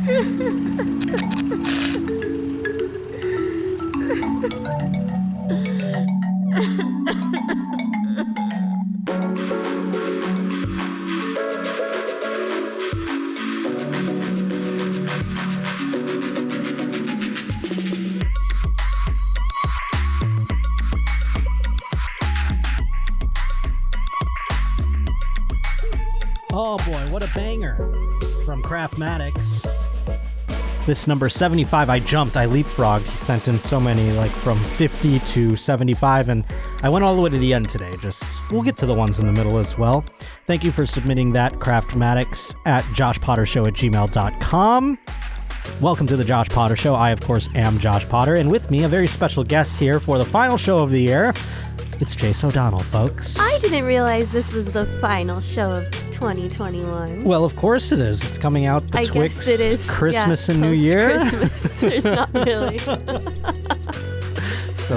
Oh boy, what a banger from Craftmatics. This number 75, I jumped, I leapfrogged. He sent in so many, like from 50 to 75, and I went all the way to the end today. We'll get to the ones in the middle as well. Thank you for submitting that, Craftmatics, at joshpottershow@gmail.com. Welcome to the Josh Potter Show. I, of course, am Josh Potter, and with me, a very special guest here for the final show of the year. It's Chase O'Donnell, folks. I didn't realize this was the final show of 2021. Well, of course it is. It's coming out betwixt it is. Christmas and New Year. Christmas. There's not really. So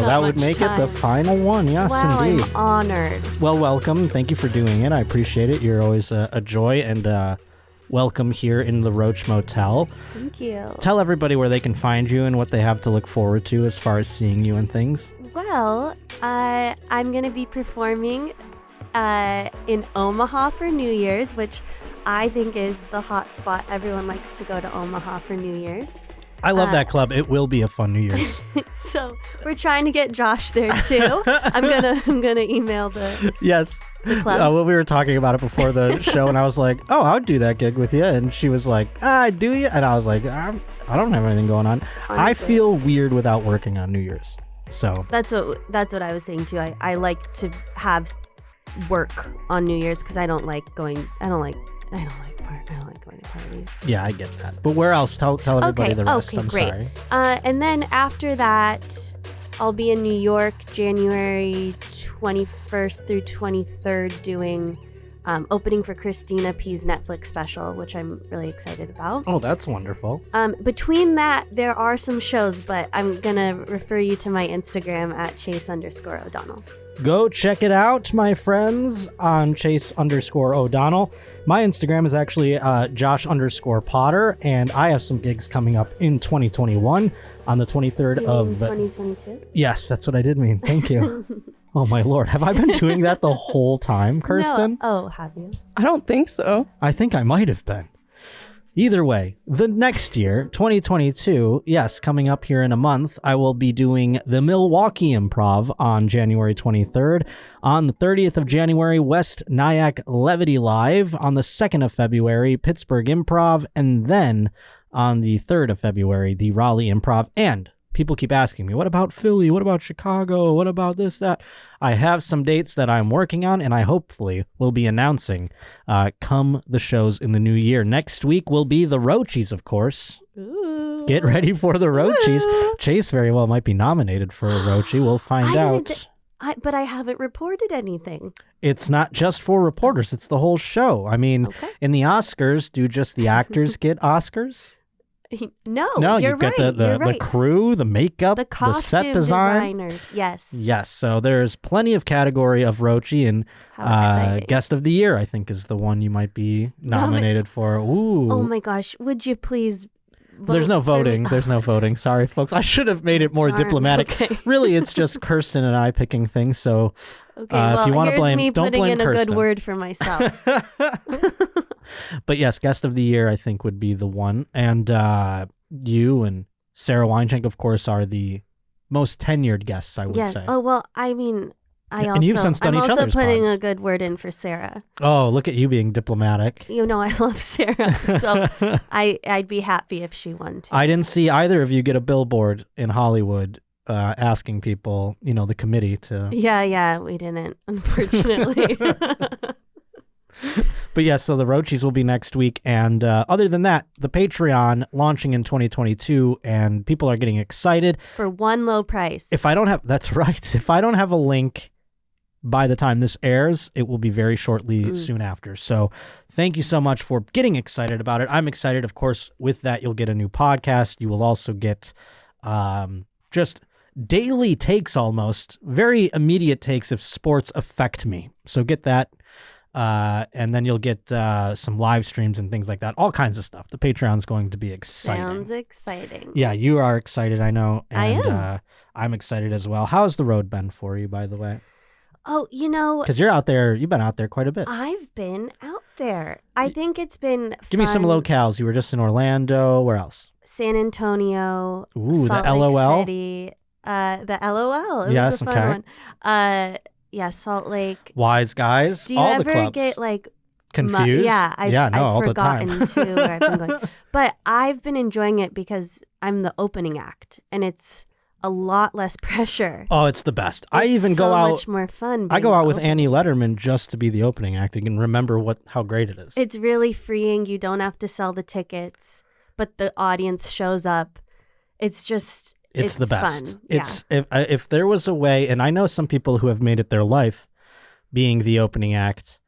that would make it the final one. Yes, wow, indeed. I'm honored. Well, welcome. Thank you for doing it. I appreciate it. You're always a joy, and welcome here in the Roach Motel. Thank you. Tell everybody where they can find you and what they have to look forward to as far as seeing you and things. Well, I'm going to be performing in Omaha for New Year's, which I think is the hot spot. Everyone likes to go to Omaha for New Year's. I love that club. It will be a fun New Year's. So we're trying to get Josh there too. I'm gonna email the the club. Well, we were talking about it before the show, and I was like, "Oh, I'll do that gig with you." And she was like, "Do you?" And I was like, "I don't have anything going on." Honestly. I feel weird without working on New Year's. So that's what I was saying too. I like to have work on New Year's because I don't like going to parties. Yeah, I get that. But where else? Tell everybody the rest. I'm great. sorry. And then after that, I'll be in New York January 21st through 23rd doing opening for Christina P's Netflix special, which I'm really excited about. Oh, that's wonderful. Between that, there are some shows, but I'm going to refer you to my Instagram at Chase_O'Donnell. Go check it out, my friends, on Chase_O'Donnell. My Instagram is actually Josh_Potter, and I have some gigs coming up in 2021 on the 23rd of 2022. Yes, that's what I did mean. Thank you. Oh my Lord, have I been doing that the whole time, Kirsten? No. Oh, have you? I don't think so. I think I might have been. Either way, the next year, 2022, yes, coming up here in a month, I will be doing the Milwaukee Improv on January 23rd. On the 30th of January, West Nyack Levity Live. On the 2nd of February, Pittsburgh Improv. And then on the 3rd of February, the Raleigh Improv. And people keep asking me, what about Philly? What about Chicago? What about this, that? I have some dates that I'm working on, and I hopefully will be announcing come the shows in the new year. Next week will be the Roachies, of course. Ooh. Get ready for the Roachies. Chase very well might be nominated for a Roachie. We'll find out. But I haven't reported anything. It's not just for reporters. It's the whole show. I mean, in the Oscars, do just the actors get Oscars? No, you've got the crew, the makeup, the costume set design. designers. Yes. Yes. So there's plenty of category of Roachie, and Guest of the Year, I think, is the one you might be nominated for. Ooh. Oh my gosh. Would you please vote? There's no voting. There's no voting. Sorry, folks. I should have made it more diplomatic. Okay. Really, it's just Kirsten and I picking things. So if you want to blame, don't blame Kirsten. Putting in a good word for myself. But yes, Guest of the Year, I think, would be the one. And you and Sarah Weinschenk, of course, are the most tenured guests, I would say. Oh, well, I mean, and you've since done each other's I'm also putting pods. a good word in for Sarah. Oh, look at you being diplomatic. You know, I love Sarah, so I'd be happy if she won, too. I didn't see either of you get a billboard in Hollywood asking people, the committee to... Yeah, we didn't, unfortunately. But yeah, so the Roachies will be next week. And other than that, the Patreon launching in 2022, and people are getting excited. For one low price. That's right. If I don't have a link by the time this airs, it will be very shortly soon after. So thank you so much for getting excited about it. I'm excited. Of course, with that, you'll get a new podcast. You will also get just daily takes, almost very immediate takes if sports affect me. So get that And then you'll get some live streams and things like that. All kinds of stuff. The Patreon's going to be exciting. Sounds exciting. Yeah, you are excited, I know. And, I am. I'm excited as well. How's the road been for you, by the way? Oh, Because you're out there. You've been out there quite a bit. I've been out there. I think it's been Give me some fun. locales. You were just in Orlando. Where else? San Antonio. Ooh, Salt the Lake LOL. City. The LOL. It Yes, was a fun okay. one. Yeah, Salt Lake. Wise Guys. Do you all ever the clubs. get like Confused? I've all the forgotten time. too where I've been going. But I've been enjoying it because I'm the opening act, and it's a lot less pressure. Oh, it's the best. I It's even so go out. much more fun. I being go out with the Annie opening. Letterman just to be the opening act and remember how great it is. It's really freeing. You don't have to sell the tickets, but the audience shows up. It's just It's the best. Fun. It's if there was a way, and I know some people who have made it their life being the opening act,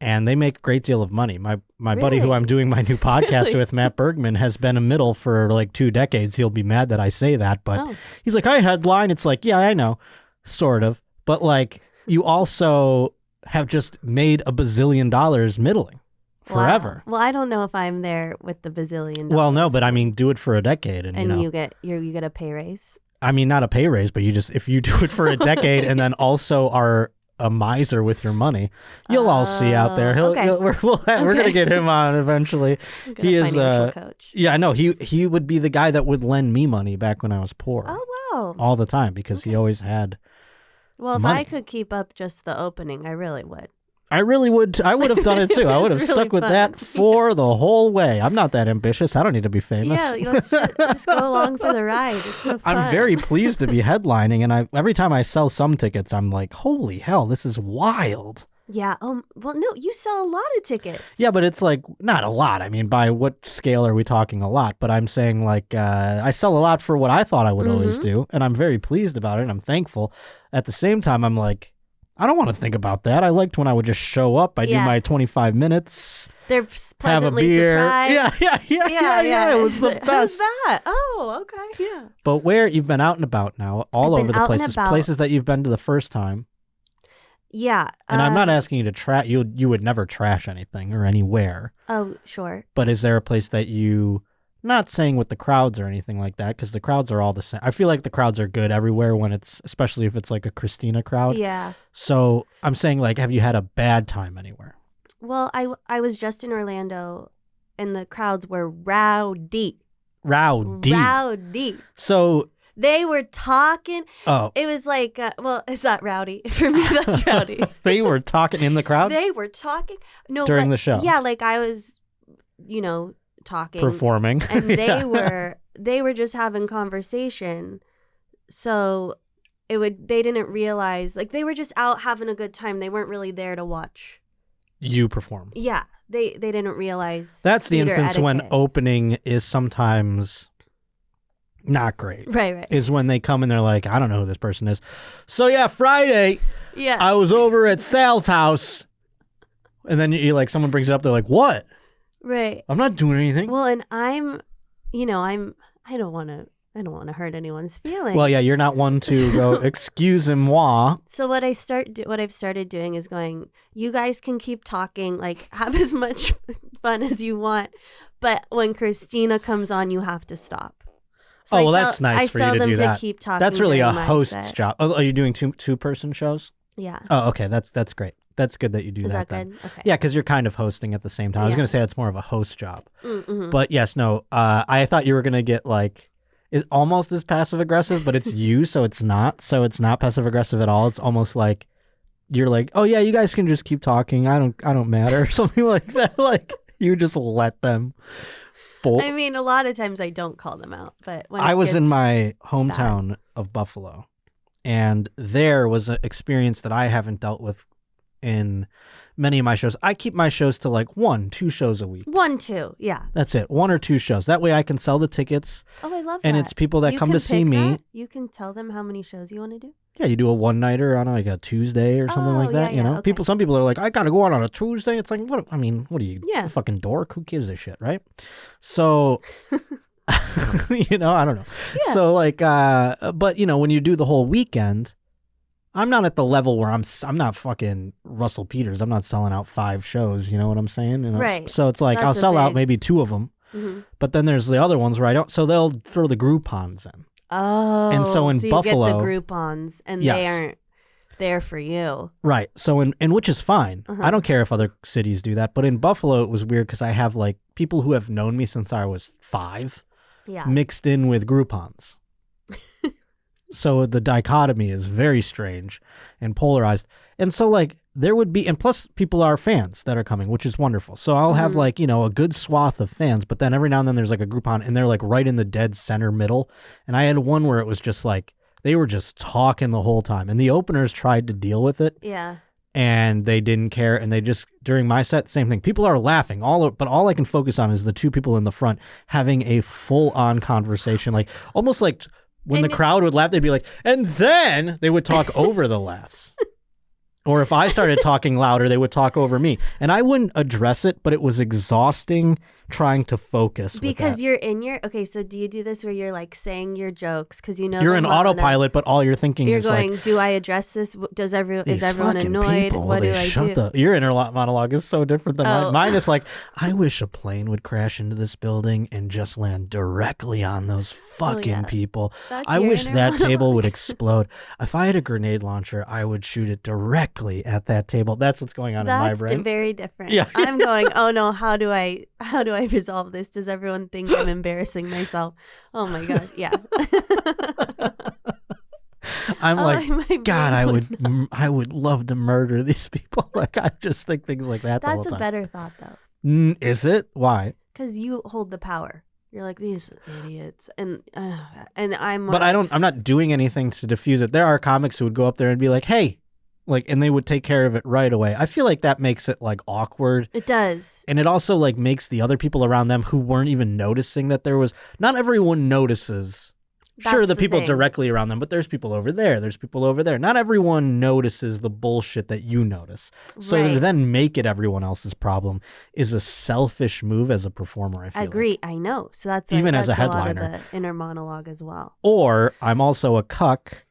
and they make a great deal of money. My buddy who Really? I'm doing my new podcast Really? with, Matt Bergman, has been a middle for like 2 decades. He'll be mad that I say that, but Oh. he's like, I headline. It's like, yeah, I know, sort of, but like you also have just made a bazillion dollars middling forever. Wow. Well, I don't know if I'm there with the bazillion. Well, no, dollars. but I mean, do it for a decade, and, and you know, you get a pay raise. I mean, not a pay raise, but if you do it for a decade and then also are a miser with your money, you'll all see out there. Okay. We're going to get him on eventually. I'm He a is financial coach. Yeah, no, he would be the guy that would lend me money back when I was poor Oh wow. all the time because he always had. Well, if money. I could keep up just the opening, I really would. I really would. I would have done it too. I would have It's really stuck with fun. that for the whole way. I'm not that ambitious. I don't need to be famous. Yeah, let's just go along for the ride. It's so fun. I'm very pleased to be headlining, and every time I sell some tickets, I'm like, holy hell, this is wild. Yeah. Well, no, you sell a lot of tickets. Yeah, but it's like not a lot. I mean, by what scale are we talking a lot? But I'm saying like I sell a lot for what I thought I would always do, and I'm very pleased about it, and I'm thankful. At the same time, I'm like, I don't want to think about that. I liked when I would just show up. I do Yeah. my 25 minutes, They're have a pleasantly beer. surprised. Yeah. It was the Who's best. that? Oh, okay. Yeah. But where you've been out and about now, all I've over been the out and places, about. places that you've been to the first time. Yeah. And I'm not asking you to trash. You would never trash anything or anywhere. Oh, sure. But is there a place that you, not saying with the crowds or anything like that, because the crowds are all the same. I feel like the crowds are good everywhere when especially if it's like a Christina crowd. Yeah. So I'm saying like, have you had a bad time anywhere? Well, I was just in Orlando, and the crowds were rowdy. Rowdy. Rowdy. So, They were talking. oh, It was like, well, it's not rowdy. For me, that's rowdy. they were talking in the crowd They were talking. No, during but- the show. Yeah, like I was, talking. Performing. And Yeah. they were just having conversation. So they didn't realize, like, they were just out having a good time. They weren't really there to watch. You perform. Yeah, they didn't realize. That's the theater instance when etiquette. opening is sometimes not great. Right. Is when they come and they're like, I don't know who this person is. So yeah, Friday Yeah. I was over at Sal's house, and then you like someone brings it up. They're like, "What? Right. I'm not doing anything." Well, and I don't want to hurt anyone's feelings. Well, yeah, you're not one to go excuse-moi. So what I've started doing is going, you guys can keep talking, like have as much fun as you want, but when Christina comes on, you have to stop. So Oh, well, that's nice for you tell to them do that. Keep talking. That's really a during my host's set. job. Oh, are you doing two-person shows? Yeah. Oh, okay, that's great. That's good that you do Is that then. good? Okay. Yeah, because you're kind of hosting at the same time. I was Yeah. going to say that's more of a host job. Mm-hmm. But yes, no, I thought you were going to get like, it's almost as passive aggressive, but it's you, so it's not. So it's not passive aggressive at all. It's almost like you're like, oh yeah, you guys can just keep talking. I don't matter, or something like that. Like you just let them. I mean, a lot of times I don't call them out, but when I it was in gets- my hometown of Buffalo, and there was an experience that I haven't dealt with in many of my shows. I keep my shows to like 1-2 shows a week. 1, 2, yeah. That's it. 1 or 2 shows. That way I can sell the tickets, Oh, I love and that. it's people that You come can to see pick me. that? You can tell them how many shows you want to do. Yeah, you do a one-nighter on like a Tuesday or something like Oh, that. yeah, You know, yeah, okay. some people are like, I gotta go out on a Tuesday. It's like, what? I mean, what are you, Yeah. a fucking dork? Who gives a shit, right? So, I don't know. Yeah. So like, but when you do the whole weekend, I'm not at the level where I'm not fucking Russell Peters. I'm not selling out 5 shows. You know what I'm saying? You know? Right. So it's like I'll sell out maybe 2 of them, but then there's the other ones where I don't. So they'll throw the Groupons in. Oh, and so in you Buffalo, get the Groupons, and they aren't there for you. Right. So and which is fine. I don't care if other cities do that, but in Buffalo it was weird because I have like people who have known me since I was 5, mixed in with Groupons. So the dichotomy is very strange and polarized. And so like there would be, and plus people are fans that are coming, which is wonderful. So I'll have like, you know, a good swath of fans, but then every now and then there's like a Groupon and they're like right in the dead center middle. And I had one where it was just like, they were just talking the whole time and the openers tried to deal with it. Yeah. And they didn't care. And they just, during my set, same thing. People are laughing, but all I can focus on is the 2 people in the front having a full on conversation, like almost like when the crowd would laugh, they'd be like, and then they would talk over the laughs. Or if I started talking louder, they would talk over me. And I wouldn't address it, but it was exhausting trying to focus. Because you're in your, okay, so do you do this where you're like saying your jokes because you know you're in autopilot, but all you're thinking is going, like, do I address this? Is everyone annoyed? People, what do I do? Your inner monologue is so different than mine. Mine is like, I wish a plane would crash into this building and just land directly on those fucking people. I wish that table would explode. If I had a grenade launcher, I would shoot it directly at that table. That's what's going on in my brain. That's very different. Yeah. I'm going, oh no, how do I resolve this? Does everyone think I'm embarrassing myself? Oh my God. Yeah. I'm like, God, I would love to murder these people. Like, I just think things like that the whole time. That's a better thought though. Is it? Why? Because you hold the power. You're like, these idiots. And I'm But I'm not doing anything to diffuse it. There are comics who would go up there and be like, hey, like, and they would take care of it right away. I feel like that makes it like awkward. It does. And it also like makes the other people around them who weren't even noticing that there was, not everyone notices. Sure, the people directly around them, but there's people over there. There's people over there. Not everyone notices the bullshit that you notice. So to then make it everyone else's problem is a selfish move as a performer, I feel. I agree. I know. So that's even as a A headliner. lot of the inner monologue as well. Or I'm also a cuck.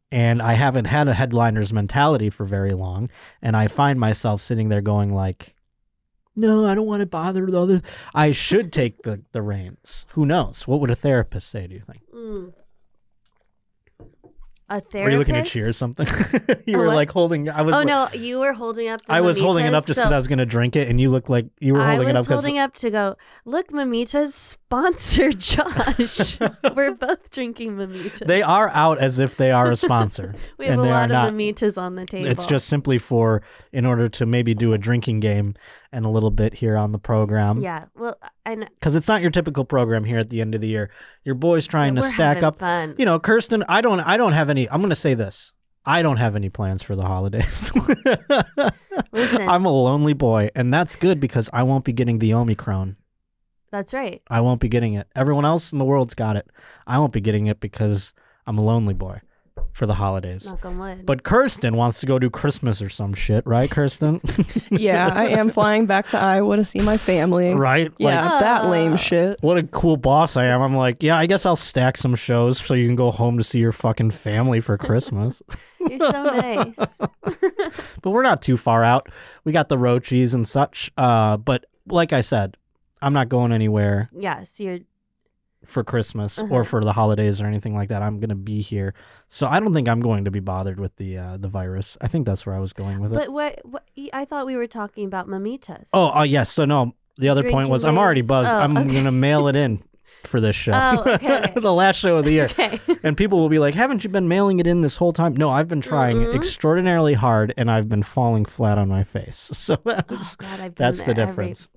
And I haven't had a headliner's mentality for very long. And I find myself sitting there going like, no, I don't want to bother the others. I should take the reins. Who knows? What would a therapist say, do you think? A therapist? Were you looking to cheer something? You were like holding. No, you were holding up the I was holding it up just because I was going to drink it, and you looked like you were holding it up. I was holding up to go, look, Mamitas sponsored Josh. We're both drinking Mamitas. They are out as if they are a sponsor. We have a lot of Mamitas on the table. It's just simply in order to maybe do a drinking game and a little bit here on the program. Yeah, well, because it's not your typical program here at the end of the year. Your boy's trying to stack up. Fun. You know, Kirsten, I don't have any. I'm going to say this. I don't have any plans for the holidays. Listen, I'm a lonely boy, and that's good because I won't be getting the Omicron. That's right. I won't be getting it. Everyone else in the world's got it. I won't be getting it because I'm a lonely boy for the holidays. Knock on wood. But Kirsten wants to go do Christmas or some shit, right, Kirsten? Yeah, I am flying back to Iowa to see my family. Right? Yeah, like, that lame shit. What a cool boss I am. I'm like, yeah, I guess I'll stack some shows so you can go home to see your fucking family for Christmas. You're so nice. But we're not too far out. We got the Roachies and such. But like I said, I'm not going anywhere. Yes, you're for Christmas or for the holidays or anything like that. I'm going to be here. So I don't think I'm going to be bothered with the virus. I think that's where I was going with it. But what I thought we were talking about Mamitas. Oh, yes. So no, the other point was I'm already buzzed. I'm going to mail it in for this show. Oh, okay. The last show of the year. Okay. And people will be like, haven't you been mailing it in this whole time? No, I've been trying extraordinarily hard and I've been falling flat on my face. So that's the difference.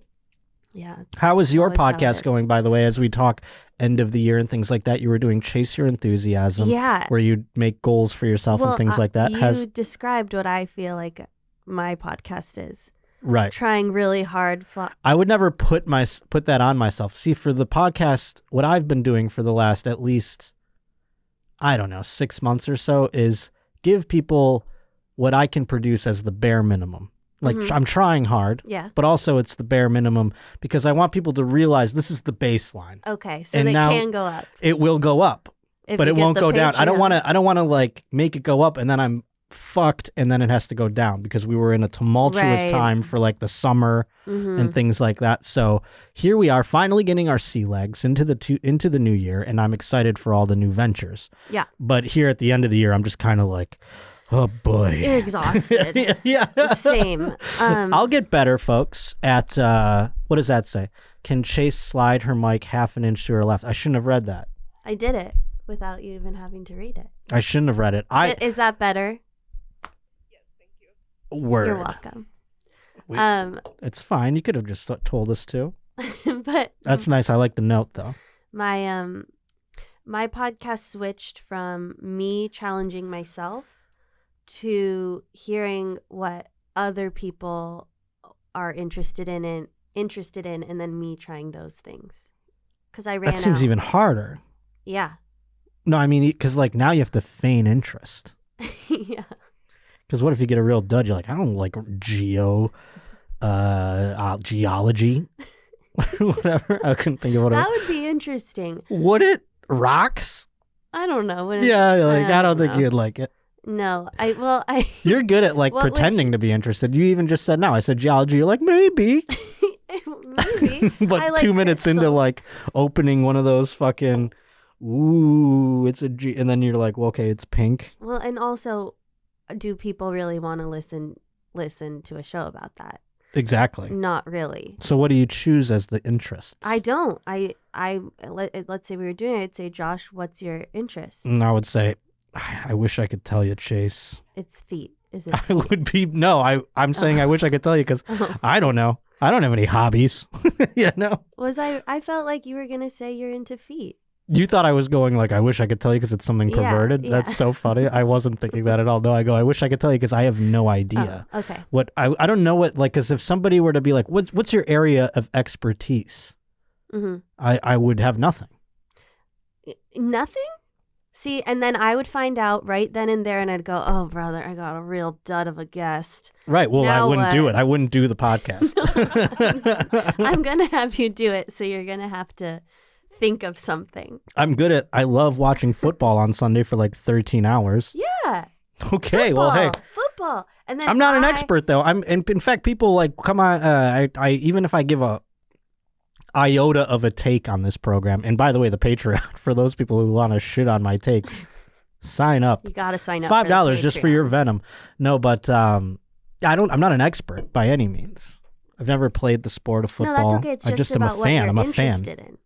Yeah. How is your podcast going, by the way, as we talk end of the year and things like that? You were doing Chase Your Enthusiasm. Yeah. Where you make goals for yourself and things like that. You described what I feel like my podcast is. Right. Trying really hard. I would never put that on myself. See, for the podcast, what I've been doing for the last at least, I don't know, 6 months or so is give people what I can produce as the bare minimum. Like, I'm trying hard, but also it's the bare minimum because I want people to realize this is the baseline. Okay, so they can go up. It will go up, but it won't go down. I don't want to like make it go up and then I'm fucked, and then it has to go down because we were in a tumultuous Right. time for like the summer and things like that. So here we are, finally getting our sea legs into the new year, and I'm excited for all the new ventures. Yeah. But here at the end of the year, I'm just kind of like, oh boy, You're exhausted. yeah. Same. I'll get better, folks. At what does that say? Can Chase slide her mic half an inch to her left? I shouldn't have read that. I did it without you even having to read it. I shouldn't have read it. Is that better? Word. You're welcome. It's fine. You could have just told us to. But That's nice. I like the note though. my my podcast switched from me challenging myself to hearing what other people are interested in, and then me trying those things. Because I ran That seems out. even harder. Yeah. No, I mean, because like now you have to feign interest. Yeah. Because what if you get a real dud? You're like, I don't like geology, whatever. I couldn't think of what. That would be interesting. Would it? Rocks? I don't know. Yeah, like I don't think know. you'd like it. No, You're good at like What would pretending to be interested. You even just said no. I said geology. You're like maybe. maybe. But I like 2 minutes into crystals. like opening one of those fucking, ooh, it's a G, and then you're like, well, okay, it's pink. Well, and also, do people really want to listen to a show about that? Exactly. Not really. So what do you choose as the interests? I don't. Let's say we were doing it. I'd say, Josh, what's your interest? And I would say, I wish I could tell you, Chase. It's feet. Is it? I would be I'm saying I wish I could tell you because Oh. I don't know. I don't have any hobbies. Yeah, no. I felt like you were gonna say you're into feet. You thought I was going like, I wish I could tell you because it's something Yeah, perverted. yeah. That's so funny. I wasn't thinking that at all. No, I go, I wish I could tell you because I have no idea. Oh, okay. What I don't know what, like, because if somebody were to be like, what's your area of expertise? Mm-hmm. I would have nothing. Nothing? See, and then I would find out right then and there, and I'd go, oh, brother, I got a real dud of a guest. Right. Well, I Now wouldn't do what? it. I wouldn't do the podcast. I'm going to have you do it, so you're going to have to think of something. I love watching football on Sunday for like 13 hours. Yeah. Okay. Well, hey. Football. And then I'm not an expert though. In fact, people like come on. I even if I give a iota of a take on this program, and by the way, the Patreon for those people who want to shit on my takes, sign up. You got to sign up. $5 just for Patreon. your venom. No, but I'm not an expert by any means. I've never played the sport of football. No, that's okay. It's I just am about a what fan. you're I'm a fan. interested in.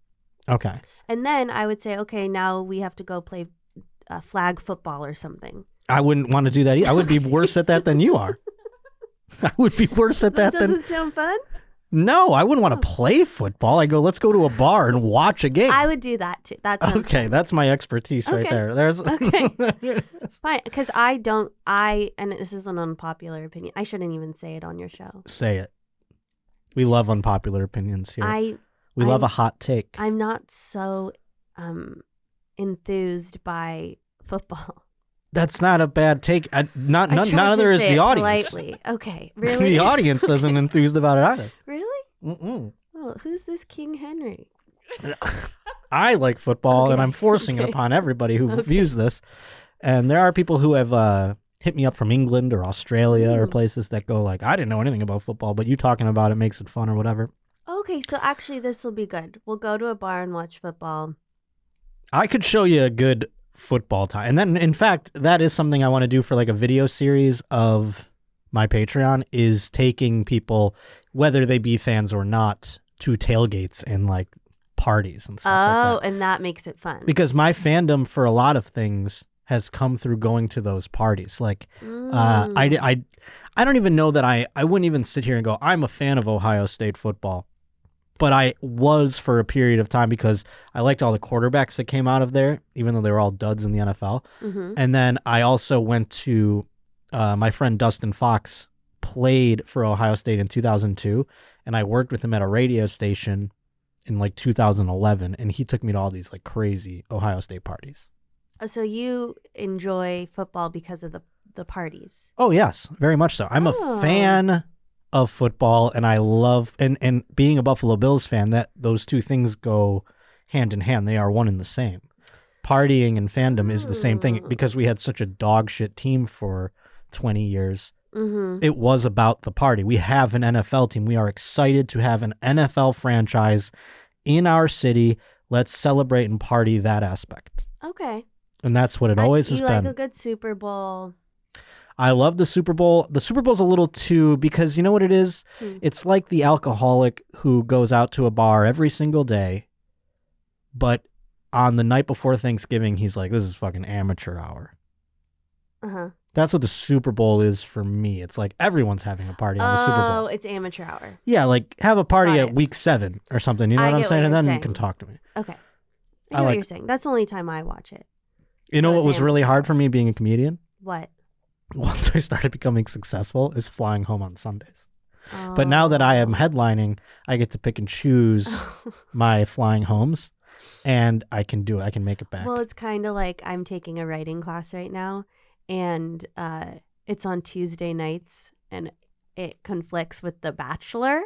Okay. And then I would say, okay, now we have to go play flag football or something. I wouldn't want to do that. I would be worse at that than you are. I would be worse at that than. Doesn't sound fun? No, I wouldn't want to play football. I go, let's go to a bar and watch a game. I would do that too. That's Okay, that's my expertise right Okay. there. There's Okay. fine. Because and this is an unpopular opinion. I shouldn't even say it on your show. Say it. We love unpopular opinions here. We love I'm- a hot take. I'm not so enthused by football. That's not a bad take. None I tried other to is say the it audience. politely. Okay, really? The audience doesn't enthused about it either. Really? Mm-mm. Oh, who's this King Henry? I like football, and Okay. I'm forcing it Okay. upon everybody who Okay. views this. And there are people who have hit me up from England or Australia or Mm. places that go like, I didn't know anything about football, but you talking about it makes it fun or whatever. Okay, so actually this will be good. We'll go to a bar and watch football. I could show you a good football time. And then, in fact, that is something I want to do for like a video series of my Patreon, is taking people, whether they be fans or not, to tailgates and like parties and stuff like that. And that makes it fun. Because my fandom for a lot of things has come through going to those parties. Like, I don't even know that I wouldn't even sit here and go, I'm a fan of Ohio State football. But I was for a period of time because I liked all the quarterbacks that came out of there, even though they were all duds in the NFL. Mhm. And then I also went to my friend Dustin Fox played for Ohio State in 2002, and I worked with him at a radio station in like 2011, and he took me to all these like crazy Ohio State parties. So you enjoy football because of the parties. Oh, yes, very much so. I'm Oh. a fan of football, and I love and being a Buffalo Bills fan, that those two things go hand in hand. They are one and the same. Partying and fandom is the same thing, because we had such a dog shit team for 20 years. Mm-hmm. It was about the party. We have an NFL team. We are excited to have an NFL franchise in our city. Let's celebrate and party that aspect. Okay. And that's what it always has you been. like a good Super Bowl. I love the Super Bowl. The Super Bowl's a little too, because you know what it is? It's like the alcoholic who goes out to a bar every single day, but on the night before Thanksgiving, he's like, this is fucking amateur hour. Uh-huh. That's what the Super Bowl is for me. It's like everyone's having a party on the Super Bowl. Oh, it's amateur hour. Yeah, like have a party Got at it. week 7 or something. You know I what I'm get what saying? And you're then you saying. can talk to me. Okay. I I get what like- you're saying. That's the only time I watch it. You know So what it's was really amateur hard hour. for me being a comedian? What? Once I started becoming successful is flying home on Sundays. But now that I am headlining, I get to pick and choose my flying homes, and I can do it. I can make it back. Well, it's kind of like I'm taking a writing class right now, and it's on Tuesday nights, and it conflicts with The Bachelor.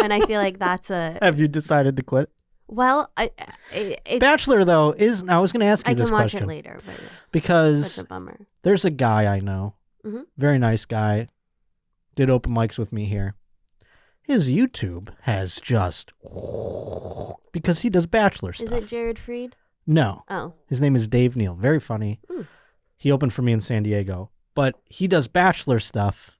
And I feel like that's a... Have you decided to quit? Well, it's... Bachelor, though, is... I was going to ask you I this can watch question. it later, but Because that's a bummer. there's a guy I know, Mhm. very nice guy, did open mics with me here. His YouTube has just... Because he does Bachelor stuff. Is it Jared Freed? No. Oh. His name is Dave Neal. Very funny. Mm. He opened for me in San Diego. But he does Bachelor stuff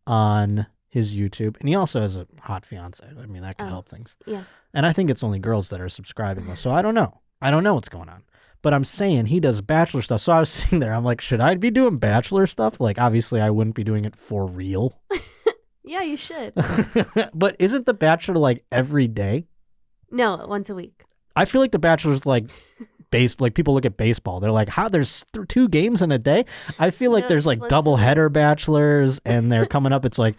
on his YouTube. And he also has a hot fiance. I mean, that can Oh. help things. Yeah. And I think it's only girls that are subscribing. So I don't know. I don't know what's going on. But I'm saying he does Bachelor stuff. So I was sitting there. I'm like, should I be doing Bachelor stuff? Like, obviously, I wouldn't be doing it for real. Yeah, you should. But isn't The Bachelor like every day? No, once a week. I feel like The Bachelor's like like people look at baseball. They're like, how there's 2 games in a day? I feel like No, there's like once a double week. header Bachelors and they're coming up. It's like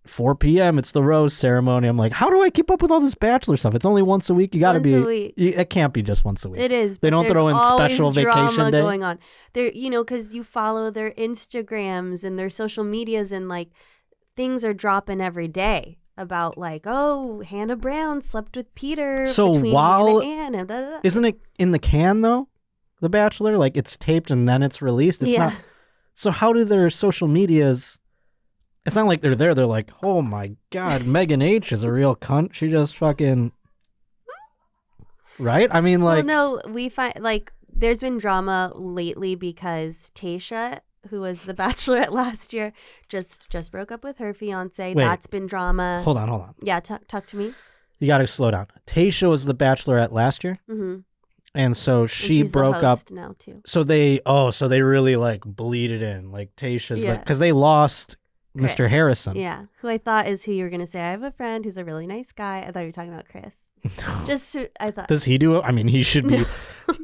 4 p.m. It's the rose ceremony. I'm like, how do I keep up with all this Bachelor stuff? It's only once a week. You got to Once be. a week. It can't be just once a week. It is. They but don't there's throw in always special drama vacation day? going on. There, because you follow their Instagrams and their social medias, and like things are dropping every day about like, oh, Hannah Brown slept with Peter. So between while- Hannah and Anne, and da, da, da. Isn't it in the can though? The Bachelor, like it's taped and then it's released. It's Yeah. not. So how do their social medias? It's not like they're there. They're like, oh my God, Megan H is a real cunt. She just fucking. Right? I mean, like. Well, no, we find like there's been drama lately because Tayshia, who was the Bachelorette last year, just broke up with her fiance. Wait. That's been drama. Hold on. Yeah, talk to me. You got to slow down. Tayshia was the Bachelorette last year, Mm-hmm. and so And she she's the broke up. host now too. So they really like bleeded in, like Tayshia's, Yeah. because they lost Mr. Chris. Harrison. Yeah, who I thought is who you were gonna say. I have a friend who's a really nice guy. I thought you were talking about Chris. I thought. Does he do it? I mean, he should be.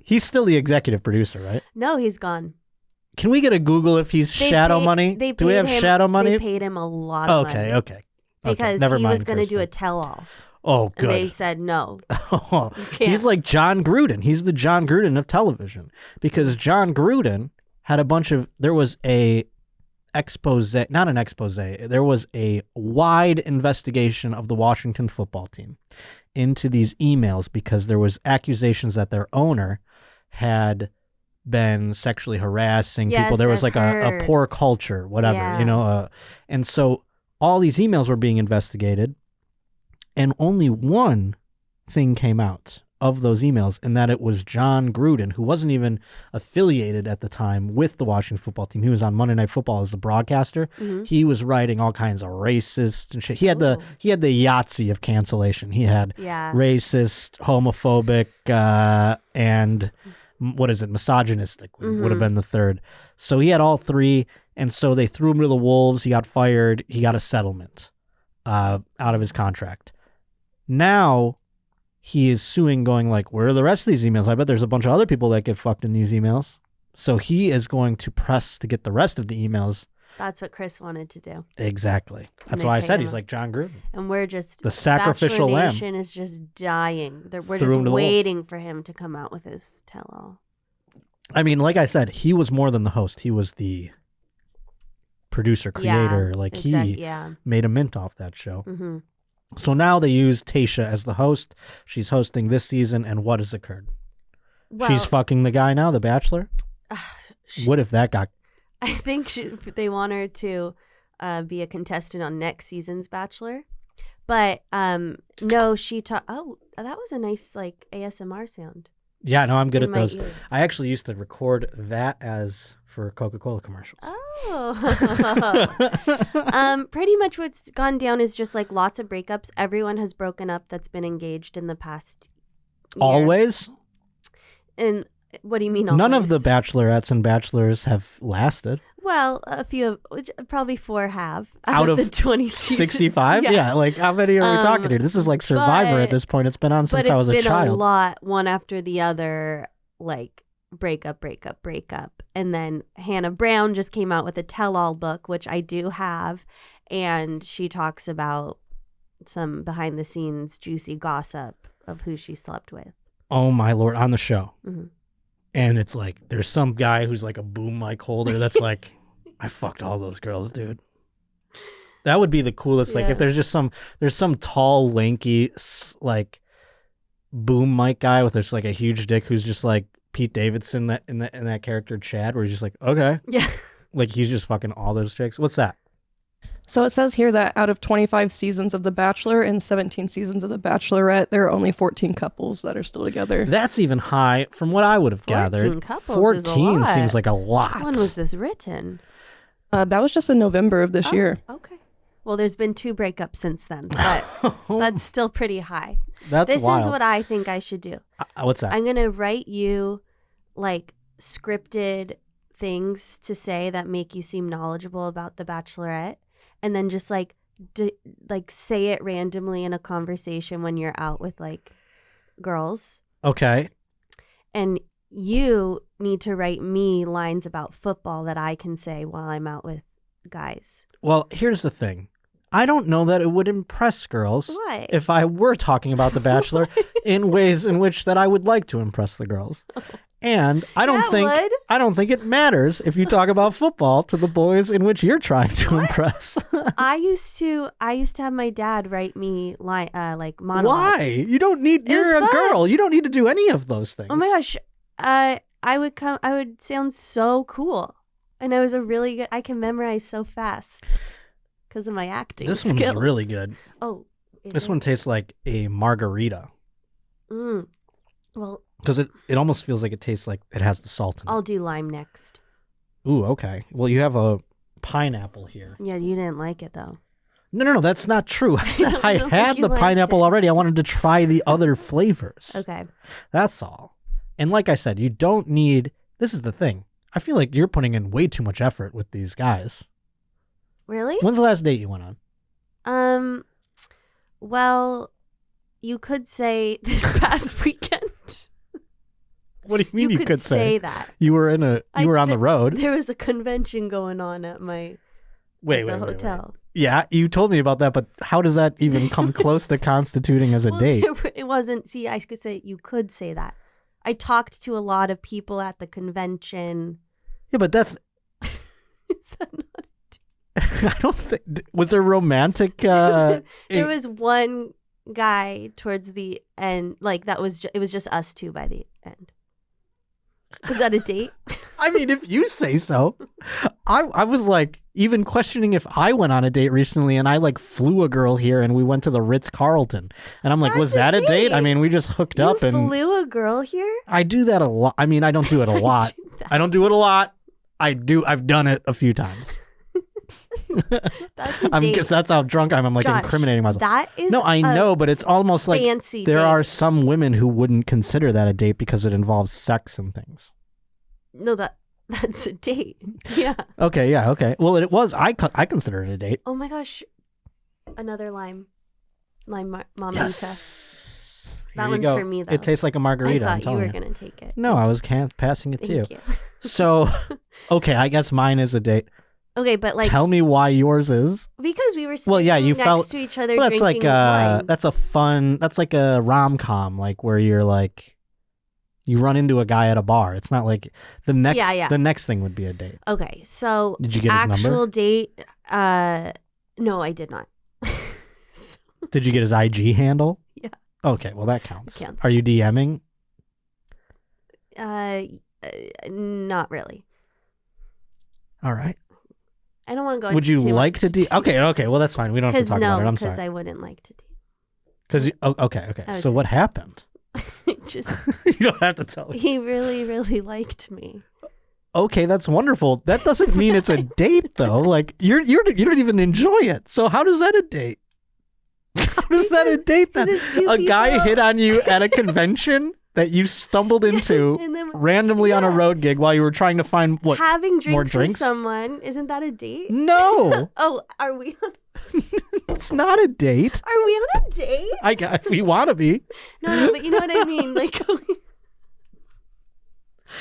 He's still the executive producer, right? No, he's gone. Can we get a Google if he's shadow money? Do we have shadow money? They paid him a lot of money. Okay. Because Never he mind, was going to do a Kristen. tell-all. Oh, And they good. said no. He's can't. like John Gruden. He's the John Gruden of television. Because John Gruden had a bunch of. There was a expose, not an expose. There was a wide investigation of the Washington football team into these emails because there was accusations that their owner had been sexually harassing people. Yes, There was I've like a heard. poor culture, whatever, Yeah. and so all these emails were being investigated, and only one thing came out of those emails, and that it was John Gruden, who wasn't even affiliated at the time with the Washington football team. He was on Monday Night Football as the broadcaster. Mhm. He was writing all kinds of racist and shit. He had Ooh. the Yahtzee of cancellation. He had Yeah. racist, homophobic, and what is it, misogynistic would have been the third. So he had all 3, and so they threw him to the wolves. He got fired. He got a settlement out of his contract. Now he is suing, going like, where are the rest of these emails? I bet there's a bunch of other people that get fucked in these emails. So he is going to press to get the rest of the emails. That's what Chris wanted to do. Exactly. That's they why I pay said him he's a- like John Gruden. And we're just... The sacrificial Bachelor lamb. Nation is just dying. We're Threw just him to the wolves. waiting for him to come out with his tell-all. I mean, like I said, he was more than the host. He was the producer, creator. He Yeah. made a mint off that show. Mm-hmm. So now they use Tayshia as the host. She's hosting this season, and what has occurred? Well, She's fucking the guy now, the Bachelor? What if that got I think they want her to be a contestant on next season's Bachelor. But no, she taught. Oh, that was a nice like ASMR sound. Yeah, no, I'm good in at my those. ear. I actually used to record that as for Coca-Cola commercials. Oh. Pretty much what's gone down is just like lots of breakups. Everyone has broken up that's been engaged in the past year. Always? And what do you mean always? None of the bachelorettes and bachelors have lasted. Well, a few, probably 4 have. Out of the 20 seasons. 65? Yeah, like how many are we talking here? This is like Survivor at this point. It's been on since I was a child. But it's been a lot, one after the other, like breakup. And then Hannah Brown just came out with a tell-all book, which I do have. And she talks about some behind-the-scenes juicy gossip of who she slept with. Oh, my Lord. On the show. Mm-hmm. And it's like, there's some guy who's like a boom mic holder that's like, I fucked all those girls, dude. That would be the coolest. Like if there's just there's some tall, lanky, like boom mic guy with just like a huge dick who's just like Pete Davidson in that character Chad, where he's just like, okay. Yeah. Like he's just fucking all those chicks. What's that? So it says here that out of 25 seasons of The Bachelor and 17 seasons of The Bachelorette, there are only 14 couples that are still together. That's even high from what I would have 14 gathered. couples 14 is a lot. seems like a lot. When was this written? That was just in November of this year. Okay. Well, there's been 2 breakups since then, but that's still pretty high. That's wild. This is what I think I should do. What's that? I'm going to write you like scripted things to say that make you seem knowledgeable about The Bachelorette, and then just like say it randomly in a conversation when you're out with like girls. Okay. And you need to write me lines about football that I can say while I'm out with guys. Well, here's the thing. I don't know that it would impress girls Why? if I were talking about The Bachelor in ways in which that I would like to impress the girls. And I don't think it matters if you talk about football to the boys in which you're trying to impress. I used to have my dad write me like monologues. Why? You don't need. You're a fun. girl. You don't need to do any of those things. Oh my gosh, I would sound so cool, and I was a really good. I can memorize so fast because of my acting. This skills. one's really good. Oh, this one tastes like a margarita. Well, because it almost feels like it tastes like it has the salt in it. I'll do lime next. Ooh, okay. Well, you have a pineapple here. Yeah, you didn't like it though. No, that's not true. I said I had the pineapple already. I wanted to try the other flavors. Okay. That's all. And like I said, you don't need. This is the thing. I feel like you're putting in way too much effort with these guys. Really? When's the last date you went on? Well, you could say this past weekend. What do you mean you could say that? You were on the road. There was a convention going on at my hotel. Wait. Yeah, you told me about that, but how does that even come close to constituting as a date? It wasn't. See, I could say you could say that. I talked to a lot of people at the convention. Yeah, but that's. Is that not? I don't think. Was there romantic? There was one guy towards the end, like that was. It was just us two by the end. Was that a date? I mean, if you say so. I was like even questioning if I went on a date recently and I like flew a girl here and we went to the Ritz-Carlton. And I'm like, was that a date? I mean, we just hooked up and flew a girl here? I do that a lot. I mean, I don't do it a lot. I don't do it a lot. I've done it a few times. That's a date. That's how drunk I am. I'm like Josh, incriminating myself. That is no, I know, but it's almost like fancy there date. are some women who wouldn't consider that a date because it involves sex and things. No, that's a date. Yeah. Okay, yeah, okay. Well, it was. I consider it a date. Oh my gosh. Another lime Mamita. Yes. That Here you one's go. for me, though. It tastes like a margarita. I I'm thought you telling were going to take it. No, I was passing it to you. Thank you. So, okay, I guess mine is a date. Okay, but like tell me why yours is. Because we were sitting you next felt to each other. Well, that's drinking like wine. that's a fun. That's like a rom-com, like where you're like, you run into a guy at a bar. It's not like the next. Yeah. The next thing would be a date. Okay, so did you get his number? Actual date? No, I did not. Did you get his IG handle? Yeah. Okay, well that counts. It counts. Are you DMing? Not really. All right. I don't want to go. Would you like to date? Okay. Well, that's fine. We don't have to talk about it. I'm because sorry. I wouldn't like to date. Because okay. So what happened? Just You don't have to tell me. he really, really liked me. Okay, that's wonderful. That doesn't mean it's a date, though. Like you don't even enjoy it. So how does that a date? How does that a date? Then it's two a guy people. hit on you at a convention that you stumbled into And then randomly on a road gig while you were trying to find what? having drinks, more drinks? with someone, isn't that a date? No, Oh, are we on it's not a date. are we on a date? If we want to be, No, but you know what I mean? Like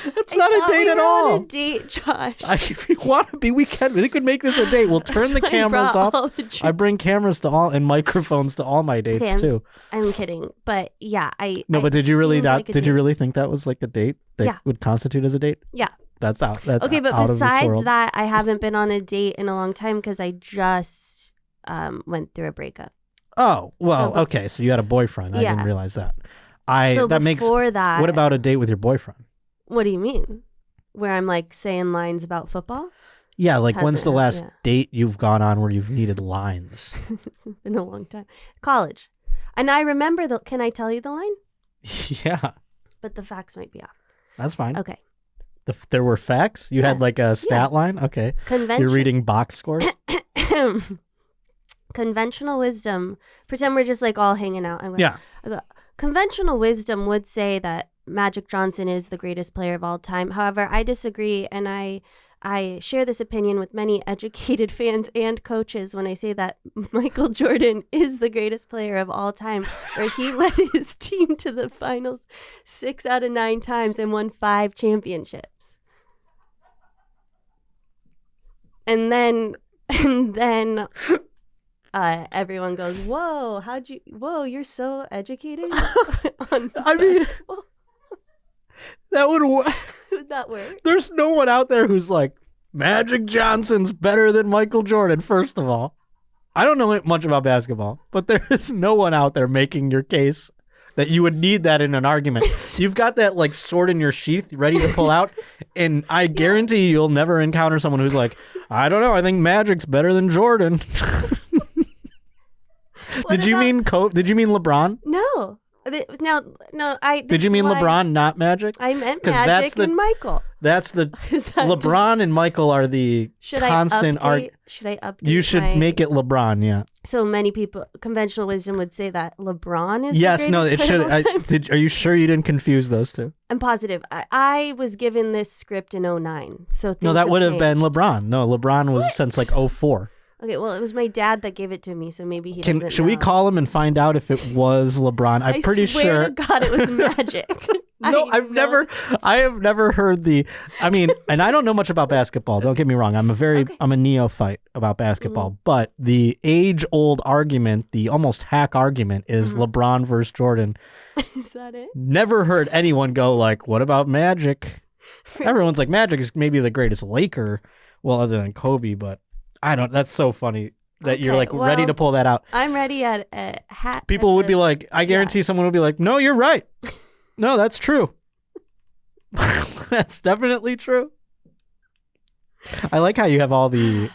it's not a date at all. On a date, Josh. If we want to be, we can. We could make this a date. We'll turn the That's why I cameras brought all off. the drinks. I bring cameras to all and microphones to all my dates Okay, too. I'm kidding, but yeah, No, but did you really seemed not? like a Did you date. really think that was like a date that Yeah. would constitute as a date? Yeah. That's out. That's Okay, but out of this besides world. that, I haven't been on a date in a long time because I just went through a breakup. Oh well, So okay. So you had a boyfriend. I Yeah. didn't realize that. So that makes. before that, What about a date with your boyfriend? What do you mean? Where I'm like saying lines about football? Yeah, like when's Hasn't the last yeah. date you've gone on where you've needed lines? It's been a long time. College, and I remember the. Can I tell you the line? Yeah, But the facts might be off. that's fine. Okay. There were facts. You had Yeah. like a stat line. Okay, Convention. you're reading box scores. Conventional wisdom. Pretend we're just like all hanging out. Yeah. Conventional wisdom would say that Magic Johnson is the greatest player of all time. However, I disagree, and I share this opinion with many educated fans and coaches when I say that Michael Jordan is the greatest player of all time, where he led his team to the finals 6 out of 9 times and won 5 championships. And then everyone goes, whoa, you're so educated on I mean, basketball." that would. Would that work? There's no one out there who's like, Magic Johnson's better than Michael Jordan, first of all. I don't know much about basketball, but there is no one out there making your case that you would need that in an argument. You've got that like sword in your sheath ready to pull out, and I guarantee you'll never encounter someone who's like, I don't know, I think Magic's better than Jordan. Did you mean LeBron? No. Did Did you mean LeBron, not Magic? I meant 'Cause Magic and Michael. That's the Is that LeBron and Michael are the constant argument. Should I update? You should make it LeBron, yeah. So many people, conventional wisdom would say that LeBron is Yes, the no, it greatest should. player of all time. Are you sure you didn't confuse those two? I'm positive. I was given this script in 2009. So No, things that would have changed. been LeBron. No, LeBron was since like 2004. Okay, well, it was my dad that gave it to me, so maybe he doesn't Should we know. call him and find out if it was LeBron? I'm I pretty swear sure. to God, it was Magic. No, I have never heard the. I mean, and I don't know much about basketball. Don't get me wrong. I'm a neophyte about basketball. But the age-old argument, the almost hack argument, is LeBron versus Jordan. Is that it? Never heard anyone go like, "What about Magic?" Everyone's like, "Magic is maybe the greatest Laker, well, other than Kobe." But I don't. That's so funny that you're Okay, like ready well, to pull that out. I'm ready at a hat. People would be like, I guarantee someone would be like, no, you're right. No, that's true. That's definitely true. I like how you have you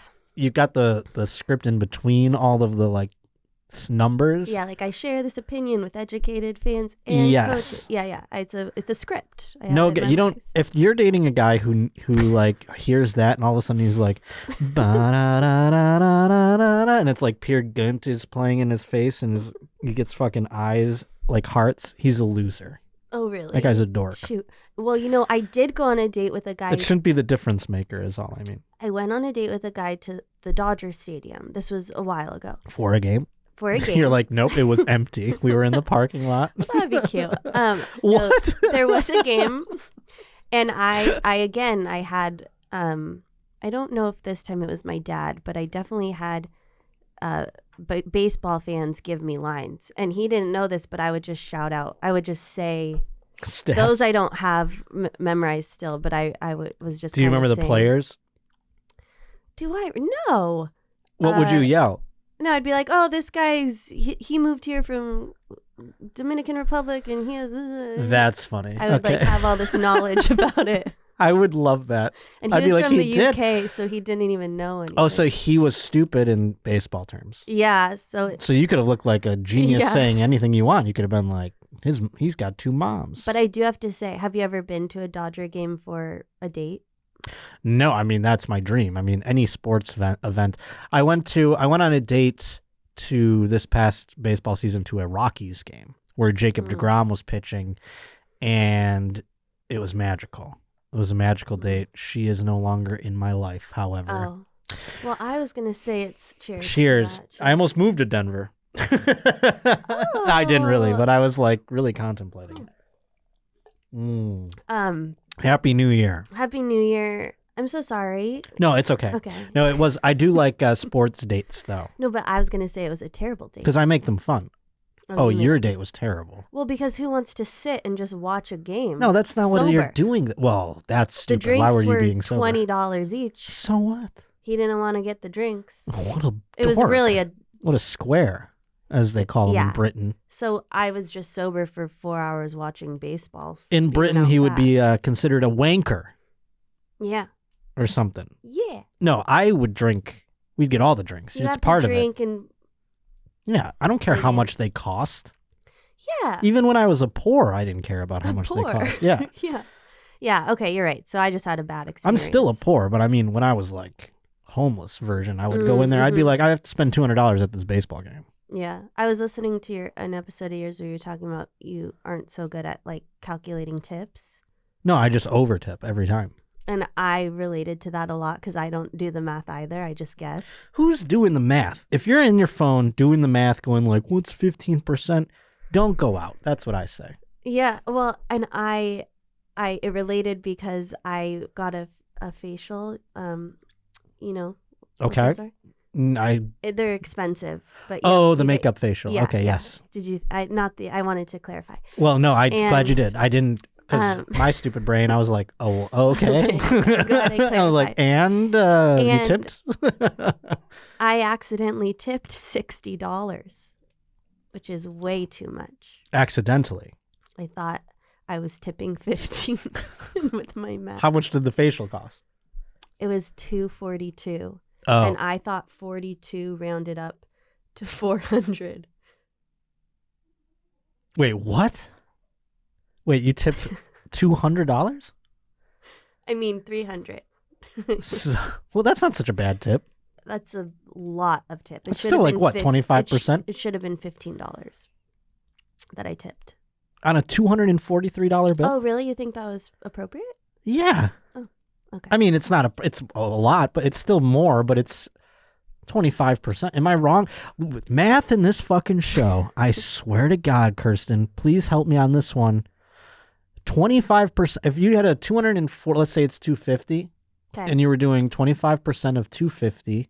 got the script in between all of the like numbers. Yeah, like I share this opinion with educated fans and Yes. coaches. Yeah. It's a script. I have No, it you don't. memorized. If you're dating a guy who like hears that and all of a sudden he's like, "Ba-da-da-da-da-da-da," and it's like Peer Gynt is playing in his face and he gets fucking eyes like hearts. He's a loser. Oh, really? That guy's a dork. Shoot. Well, I did go on a date with a guy. It shouldn't be the difference maker, is all I mean. I went on a date with a guy to the Dodger Stadium. This was a while ago. For a game. For a game. You're like, nope, it was empty. We were in the parking lot. That'd be cute. What? There was a game, and I had I don't know if this time it was my dad, but I definitely had baseball fans give me lines, and he didn't know this, but I would just shout out. I would just say Stats. those I don't have memorized still, but was just. Do you remember the saying, players? Do I? No. What would you yell? No, I'd be like, oh, this guy's he moved here from Dominican Republic, and he has. That's funny. I would okay. like have all this knowledge about it. I would love that. And I'd he be was like, from he the did. UK, so he didn't even know anything. Oh, so he was stupid in baseball terms. yeah, so So you could have looked like a genius Yeah. saying anything you want. You could have been like, he's got 2 moms. but I do have to say, have you ever been to a Dodger game for a date? No, I mean, that's my dream. I mean, any sports event. I went on a date to this past baseball season to a Rockies game where Jacob deGrom was pitching, and it was magical. It was a magical date. She is no longer in my life, however. Oh. Well, I was going to say it's cheers. to Cheers. that. I almost moved to Denver. I didn't really, but I was like really contemplating it. Happy New Year. Happy New Year. I'm so sorry. No, it's okay. Okay. No, it was. I do like sports dates though, No, but I was going to say it was a terrible date. because I make them fun. Oh, you your date was terrible. Well, because who wants to sit and just watch a game? No, that's not what you're Sober. doing. Well, that's The stupid. drinks Why were you were being sober? $20 each. So what? He didn't want to get the drinks. What a It was dork. really a. What a square, as they call them Yeah. in Britain. So I was just sober for 4 hours watching baseball. In spewing Britain, out he would be facts. considered a wanker Yeah. or something. Yeah. No, I would drink. We'd get all the drinks. You It's have part to of it. drink and Yeah, I don't care how Brilliant. much they cost. yeah. Even when I was a poor, I didn't care about how much Poor. they cost. Yeah, yeah. Yeah. Okay, you're right. So I just had a bad I'm experience. still a poor, but I mean, when I was like homeless version, I would go in there. I'd be Mhm. like, I have to spend $200 at this baseball game. Yeah. I was listening to an episode of yours where you're talking about you aren't so good at like calculating tips. No, I just overtip every time. And I related to that a lot because I don't do the math either. I just guess. Who's doing the math? If you're in your phone doing the math, going like, what's 15%? Don't go out. That's what I say. Yeah. Well, and it related because I got a facial. You know. what Okay. those are? They're expensive, but Oh, you the get- makeup facial. yeah, Okay, yeah. yes. Did you? I wanted to clarify. Well, no, I'm glad you And, did. I didn't, because my stupid brain, I was like, oh, okay. Okay, glad I I was like, clarified. and you And- tipped? I accidentally tipped $60, which is way too much. Accidentally. I thought I was tipping 15 with my math. How much did the facial cost? It was $242, Oh, and I thought 42 rounded up to 400. wait, what? Wait, you tipped $200? I mean 300. Well, that's not such a bad tip. That's a lot of tip. It It's should still have like, been what, 25%? It should have been $15 that I tipped. On a $243 bill? Oh, really? You think that was appropriate? Yeah. Okay. I mean, it's a lot, but it's still more, but it's 25%. Am I wrong? With math in this fucking show, I swear to God, Kirsten, please help me on this one. 25%, if you had a 204, let's say it's 250, Okay. and you were doing 25% of 250,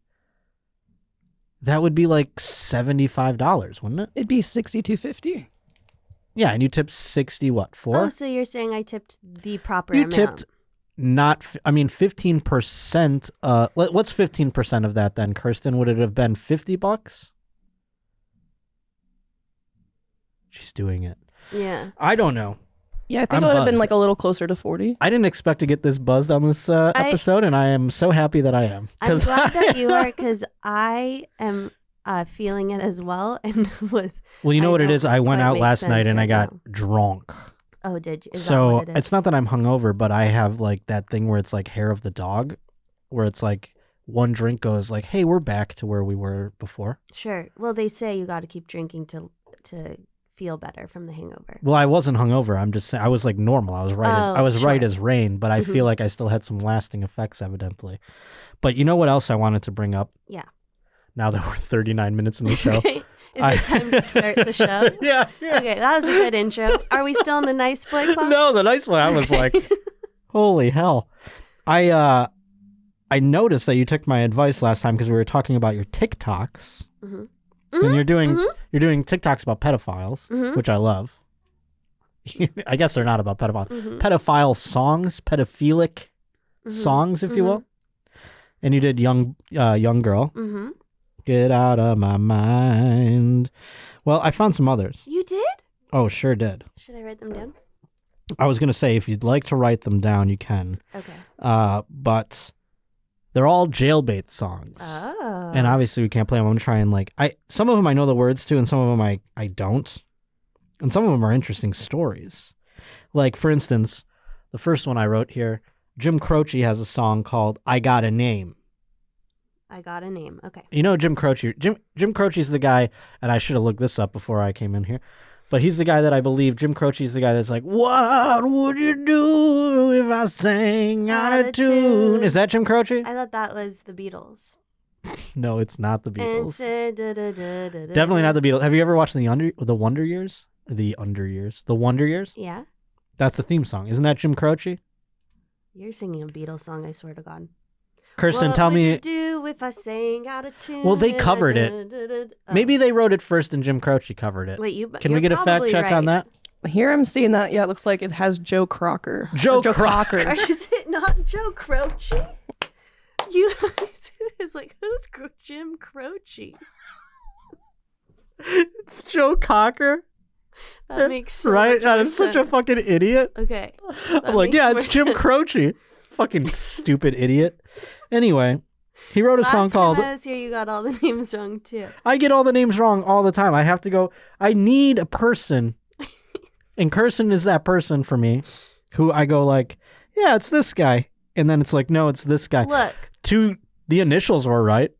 that would be like $75, wouldn't it? It'd be $62.50. Yeah, and you tipped 60, what, 4? Oh, so you're saying I tipped the proper You amount? tipped not, 15%. What's 15% of that then, Kirsten? Would it have been $50? She's doing it. Yeah. I don't know. Yeah, I think I'm it would have been buzzed. like a little closer to 40. I didn't expect to get this buzzed on this episode, and I am so happy that I am. I'm glad that you are, because I am feeling it as well, and was. Well, you know I what it don't is? I went quite out make last night sense and I right got now. drunk. Oh, did you? Is that So what it is? it's not that I'm hungover, but I have like that thing where it's like hair of the dog, where it's like one drink goes like, hey, we're back to where we were before. Sure. Well, they say you got to keep drinking to feel better from the hangover. Well, I wasn't hungover. I'm just saying I was like normal. I was right. I was right sure. as rain, but I Mhm. feel like I still had some lasting effects, evidently. But you know what else I wanted to bring up? Yeah. Now that we're 39 minutes in the show. Is it time to start the show? yeah. Okay, that was a good intro. Are we still in the nice boy club? No, the nice one. I was Okay. like, holy hell. I noticed that you took my advice last time because we were talking about your TikToks. Mhm. And you're doing mhm. you're doing TikToks about pedophiles, Mhm. which I love. I guess they're not about pedophiles. Mhm. Pedophile songs, pedophilic Mhm. songs, if you will. And you did young girl. Mm-hmm. Get out of my mind. Well, I found some others. You did? Oh, sure did. Should I write them down? I was going to say, if you'd like to write them down, you can. Okay. But they're all jailbait songs. Oh. And obviously we can't play them. I'm going to try and some of them I know the words to, and some of them I don't. And some of them are interesting stories. Like, for instance, the first one I wrote here, Jim Croce has a song called I Got a Name. I got a name. Okay. You know Jim Croce. Jim Croce's the guy, and I should have looked this up before I came in here, but he's the guy that I believe, Jim Croce's the guy that's like, what would you do if I sang out of tune? Is that Jim Croce? I thought that was the Beatles. No, it's not the Beatles. Definitely Definitely not the Beatles. Have you ever watched the Wonder Years? The Wonder Years? Yeah. That's the theme song. Isn't that Jim Croce? You're singing a Beatles song, I swear to God. Kirsten, tell me. What would you do if I sang out of tune? Well, they covered it. Maybe they wrote it first and Jim Croce covered it. Wait, Can we get a fact check on that? Here I'm seeing that. Yeah, it looks like it has Joe Crocker. Joe Crocker. Is it not Joe Croce? You guys is like, who's Jim Croce? It's Joe Cocker. That makes so right. much more I'm such a sense. fucking idiot. Okay. I'm like, yeah, it's Jim Croce. Fucking stupid idiot. Anyway, he wrote a song called. Last time I was here, you got all the names wrong too. I get all the names wrong all the time. I have to go. I need a person, and Kirsten is that person for me, who I go like, yeah, it's this guy, and then it's like, no, it's this guy. Look. The initials were right.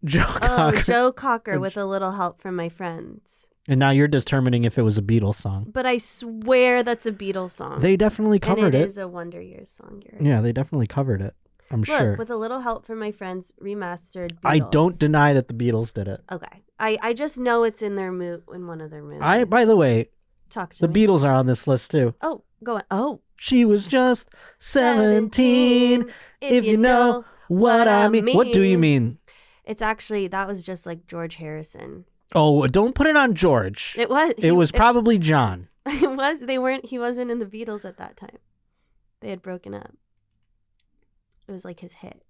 Joe Cocker. Joe Cocker with a little help from my friends. And now you're determining if it was a Beatles song. But I swear that's a Beatles song. They definitely covered and it. It is a Wonder Years song. You're right. Yeah, they definitely covered it. I'm Look, sure. with a little help from my friends, remastered Beatles. I don't deny that the Beatles did it. Okay. I just know it's in their in one of their movies. By the way, Talk to the me. Beatles are on this list too. Oh, go on. Oh. She was just 17, if you know what I mean. What do you mean? It's actually, that was just like George Harrison. Oh, don't put it on George. It was. It was probably John. It was. He wasn't in the Beatles at that time. They had broken up. It was like his hit.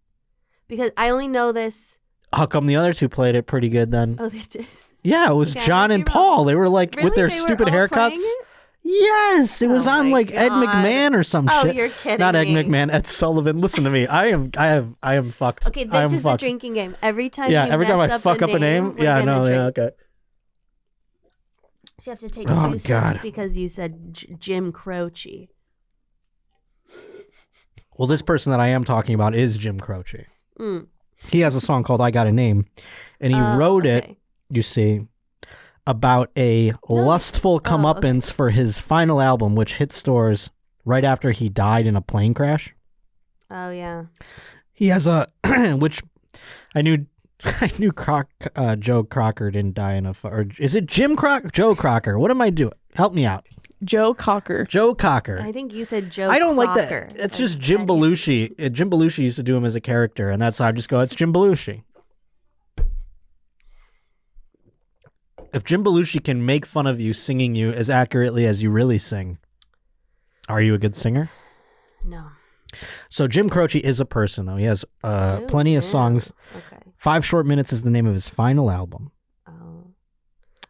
Because I only know this. How come the other two played it pretty good then? Oh, they did. Yeah, it was Okay, John and Paul. They were like Really? with their They were stupid all haircuts. playing it? Yes, it was Oh on my like Ed God. McMahon or some Oh, shit. you're kidding Not Ed me. McMahon, Ed Sullivan. Listen to me. I am fucked. Okay, I this am is the fucked. drinking game. Every time Yeah, you every time mess I fuck up a name. we're Yeah, gonna no, yeah, drink. okay. So you have to take Oh, two sips God. because you said Jim Croce. Well, this person that I am talking about is Jim Croce. Mm. He has a song called I Got a Name, and he wrote it, Okay. you see, about a lustful comeuppance for his final album, which hit stores right after he died in a plane crash. Oh, yeah. He has a, which I knew Joe Crocker didn't die in a, or is it Jim Crocker? Joe Crocker. What am I doing? Help me out. Joe Cocker. Joe Cocker. I think you said Joe I don't Crocker. like that. It's just Jim Belushi. Jim Belushi used to do him as a character, and that's how I just go, it's Jim Belushi. If Jim Belushi can make fun of you singing you as accurately as you really sing, are you a good singer? No. So Jim Croce is a person, though. He has plenty of songs. Okay. 5 Short Minutes is the name of his final album. Oh.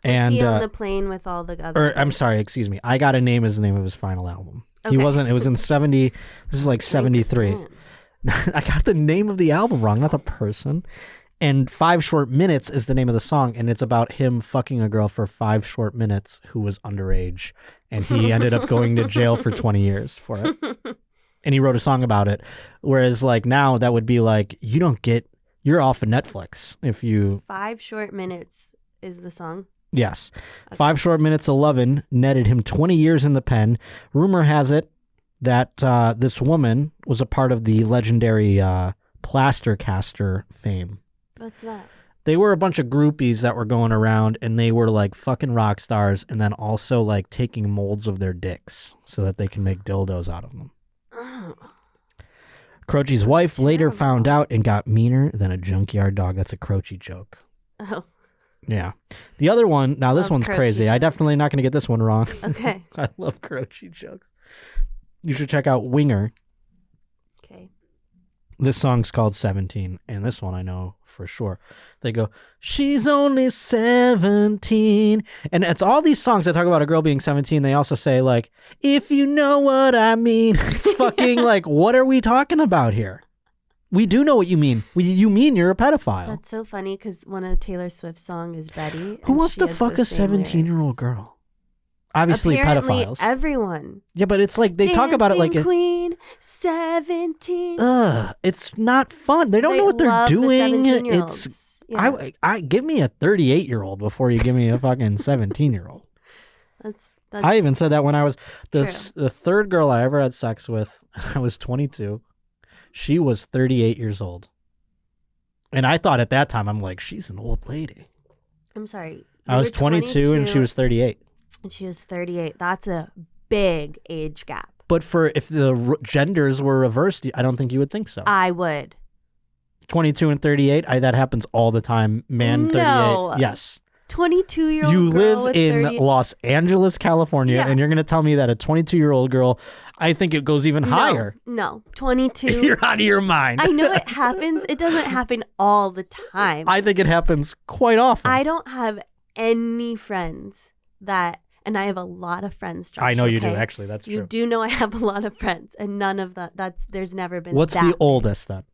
And Was he on the plane with all the other... or I'm sorry, excuse me. I Got a Name is the name of his final album. He Okay. wasn't. It was in 70. This is like 73. I got the name of the album wrong, not the person. And 5 Short Minutes is the name of the song, and it's about him fucking a girl for 5 short minutes who was underage, and he ended up going to jail for 20 years for it. And he wrote a song about it. Whereas like now that would be like, you're off of Netflix if you... 5 Short Minutes is the song. Yes. 5 Short Minutes 11 netted him 20 years in the pen. Rumor has it that this woman was a part of the legendary Plaster Caster fame. What's that? They were a bunch of groupies that were going around, and they were like fucking rock stars, and then also like taking molds of their dicks so that they can make dildos out of them. Oh. Croce's wife later terrible. found out and got meaner than a junkyard dog. That's a Croce joke. Oh. Yeah. The other one, now this Love one's Croce crazy. I jokes. definitely not going to get this one wrong. Okay. I love Croce jokes. You should check out Winger. Okay. This song's called 17, and this one I know for sure. They go, she's only 17. And it's all these songs that talk about a girl being 17. They also say, like, if you know what I mean. It's fucking like, what are we talking about here? We do know what you mean. You mean you're a pedophile. That's so funny because one of Taylor Swift's songs is Betty. Who wants to fuck a 17-year-old girl? Obviously, Apparently, pedophiles. everyone. Yeah, but it's like they talk about it like Dancing Queen, 17. It's not fun. They don't know what they're love the doing. 17-year-olds. It's Yeah. I give me a 38-year-old before you give me a fucking 17-year-old. That's I even said that when I was the true. third girl I ever had sex with. I was 22. She was 38 years old, and I thought at that time, I'm like, she's an old lady. I'm sorry. I was 22 and she was 38. And she was 38. That's a big age gap. But if the genders were reversed, I don't think you would think so. I would. 22 and 38, that happens all the time. Man, 38. No. Yes. 22-year-old You girl live with in 30... Los Angeles, California, Yeah. and you're going to tell me that a 22-year-old girl, I think it goes even higher. No, 22. You're out of your mind. I know it happens. It doesn't happen all the time. I think it happens quite often. I don't have any friends that, and I have a lot of friends, Josh, I know you do, okay? actually. That's You true. do know I have a lot of friends, and none of there's never been What's that the oldest then?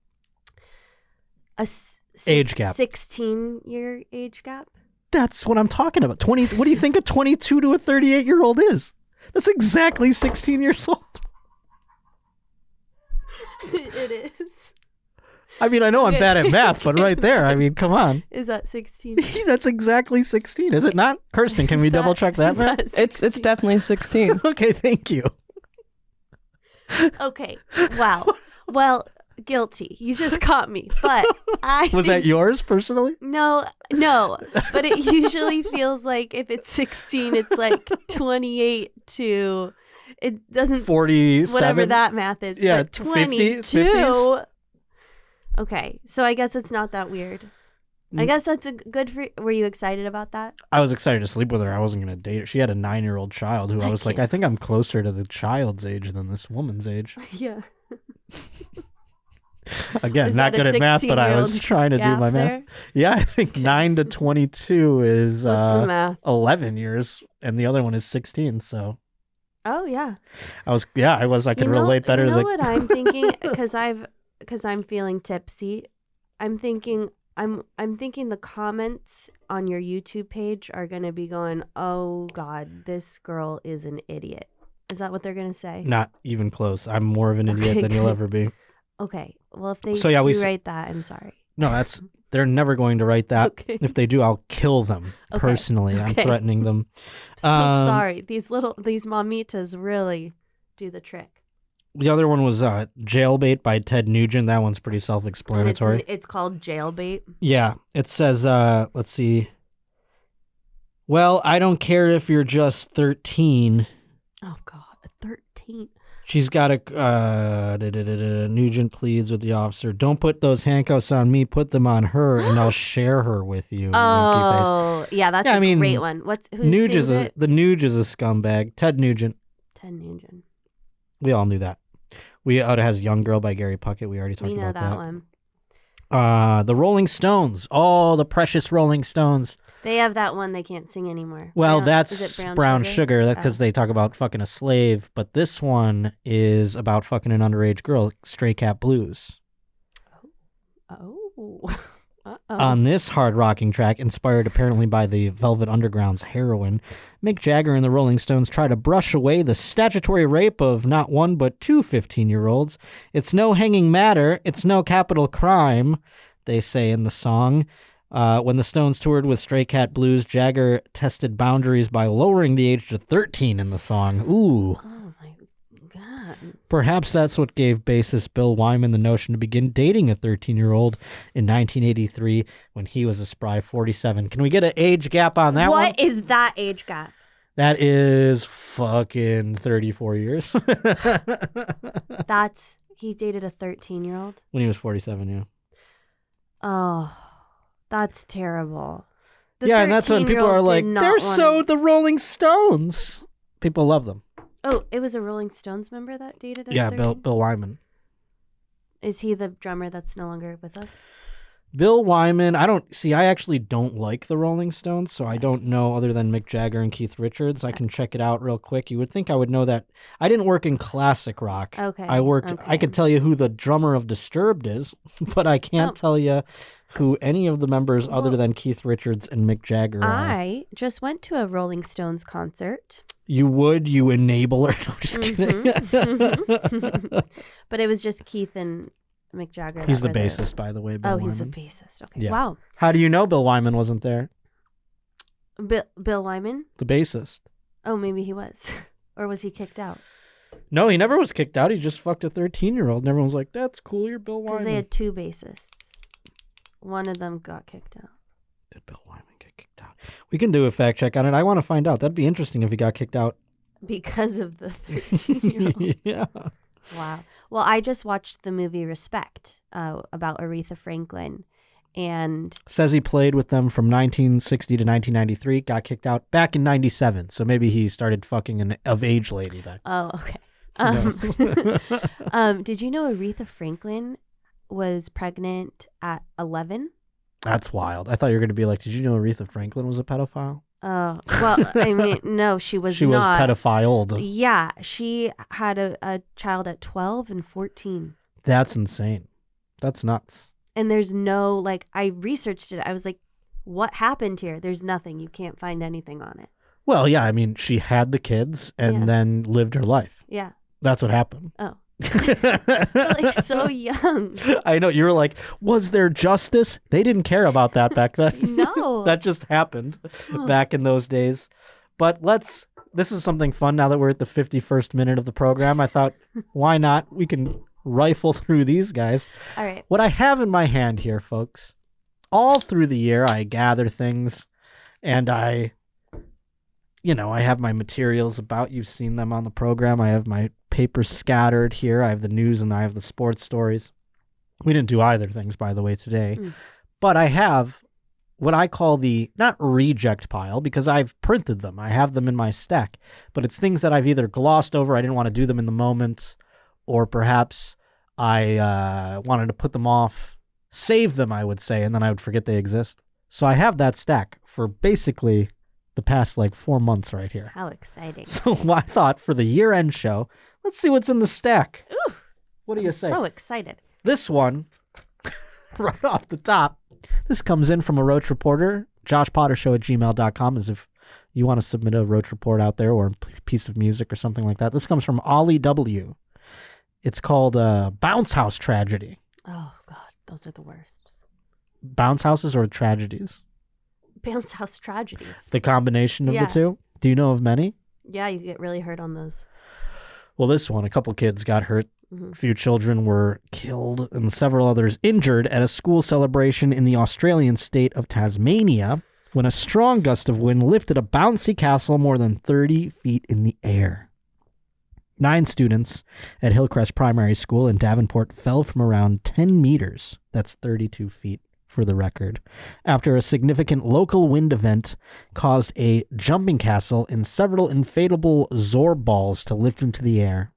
Age gap. 16-year age gap. That's what I'm talking about. 20. What do you think a 22 to a 38-year-old is? That's exactly 16 years old. It is. I mean, I know I'm bad at math, but right there, I mean, come on. Is that 16? That's exactly 16, is it not? Kirsten, can we double check that, man? It's definitely 16. Okay, thank you. Okay. Wow. Well, guilty. You just caught me. But I Was that yours personally? No. But it usually feels like if it's 16, it's like 28 to it doesn't 47. whatever that math is. Yeah, but 50, 22. 50s. Okay, so I guess it's not that weird. I guess that's a good for. Were you excited about that? I was excited to sleep with her. I wasn't going to date her. She had a 9-year-old child who I was like, I think I'm closer to the child's age than this woman's age. Yeah. Again, Is not that a good at math, but I was 16-year-old trying to do my gap math. there? Yeah, I think 9 to 22 is What's the math? 11 years, and the other one is 16. So Oh yeah. I could relate better You to know the. what I'm thinking? Because I'm feeling tipsy. I'm thinking the comments on your YouTube page are going to be going, "Oh God, this girl is an idiot." Is that what they're going to say? Not even close. I'm more of an idiot Okay, than you'll good. ever be. Okay. Well, if they So, yeah, we do s- write that, I'm sorry. No, they're never going to write that. Okay. If they do, I'll kill them Okay. personally. I'm Okay. threatening them. So sorry. These mamitas really do the trick. The other one was Jailbait by Ted Nugent. That one's pretty And self-explanatory. it's called Jailbait. Yeah, it says, let's see. Well, I don't care if you're just 13. Oh God, 13. She's got a Nugent pleads with the officer. Don't put those handcuffs on me. Put them on her, and I'll share her with you. Winky Oh, yeah, that's Yeah, I a mean, great one. Who face. Nuge sings is it? the Nuge is a scumbag. Ted Nugent. Ted Nugent. We all knew that. It has Young Girl by Gary Puckett. We already talked We know about that that. one. The Rolling Stones. Oh, the precious Rolling Stones. They have that one they can't sing anymore. Well, Is that's it Brown Sugar. That's Oh. because they talk about fucking a slave. But this one is about fucking an underage girl, Stray Cat Blues. Oh. Uh-oh. On this hard rocking track, inspired apparently by the Velvet Underground's Heroin, Mick Jagger and the Rolling Stones try to brush away the statutory rape of not one but two 15-year-olds. It's no hanging matter. It's no capital crime, they say in the song. When the Stones toured with Stray Cat Blues, Jagger tested boundaries by lowering the age to 13 in the song. Ooh. Oh, my God. Perhaps that's what gave bassist Bill Wyman the notion to begin dating a 13-year-old in 1983 when he was a spry 47. Can we get an age gap on that one? What is that age gap? That is fucking 34 years. He dated a 13-year-old? When he was 47, yeah. Oh, that's terrible. The Yeah, and that's when people 13-year-old are like, did not they're want so the Rolling Stones. People love them. Oh, it was a Rolling Stones member that dated a Yeah, 13? Bill Wyman. Is he the drummer that's no longer with us? Bill Wyman, I actually don't like the Rolling Stones, so I don't know other than Mick Jagger and Keith Richards. I can check it out real quick. You would think I would know that. I didn't work in classic rock. Okay. I could tell you who the drummer of Disturbed is, but I can't tell you who any of the members other than Keith Richards and Mick Jagger are. I just went to a Rolling Stones concert. You would, you enabler. No, I'm just kidding. But it was just Keith and Mick Jagger. He's the bassist, by the way, Bill Wyman. He's the bassist. Okay. Yeah. Wow. How do you know Bill Wyman wasn't there? Bill Wyman? The bassist. Oh, maybe he was. Or was he kicked out? No, he never was kicked out. He just fucked a 13-year-old. And everyone was like, that's cool, you're Bill Wyman. Because they had two bassists. One of them got kicked out. Did Bill Wyman get kicked out? We can do a fact check on it. I want to find out. That'd be interesting if he got kicked out. Because of the 13-year-old. Yeah. Wow. Well, I just watched the movie Respect about Aretha Franklin. And says he played with them from 1960 to 1993, got kicked out back in 97. So maybe he started fucking an of-age lady back. Oh, okay. Did you know Aretha Franklin was pregnant at 11? That's wild. I thought you were going to be like, did you know Aretha Franklin was a pedophile? Oh, well, I mean, no, she was she not. Was pedophiled. Yeah, she had a child at 12 and 14. That's insane. That's nuts. And there's no, I researched it. I was like, what happened here? There's nothing. You can't find anything on it. Well, yeah, I mean, she had the kids and then lived her life. Yeah. That's what happened. Oh. So young. I know. You were like, was there justice? They didn't care about that back then. No. That just happened back in those days. But this is something fun now that we're at the 51st minute of the program. I thought, why not? We can rifle through these guys. All right. What I have in my hand here, folks, all through the year, I gather things and I have my materials about. You've seen them on the program. I have my papers scattered here. I have the news and I have the sports stories. We didn't do either things, by the way, today. But I have what I call the, not reject pile, because I've printed them. I have them in my stack. But it's things that I've either glossed over, I didn't want to do them in the moment, or perhaps I wanted to put them off, save them, I would say, and then I would forget they exist. So I have that stack for basically the past 4 months right here. How exciting. So I thought for the year-end show, let's see what's in the stack. Ooh, what do you say? So excited. This one, right off the top, this comes in from a Roach Reporter, joshpottershow@gmail.com, as if you want to submit a Roach Report out there or a piece of music or something like that. This comes from Ollie W. It's called Bounce House Tragedy. Oh, God, those are the worst. Bounce houses or tragedies? Bounce house tragedies. The combination of the two? Do you know of many? Yeah, you get really hurt on those. Well, this one, a couple kids got hurt. A few children were killed and several others injured at a school celebration in the Australian state of Tasmania when a strong gust of wind lifted a bouncy castle more than 30 feet in the air. 9 students at Hillcrest Primary School in Davenport fell from around 10 meters. That's 32 feet. For the record, after a significant local wind event caused a jumping castle and several inflatable Zorb balls to lift into the air.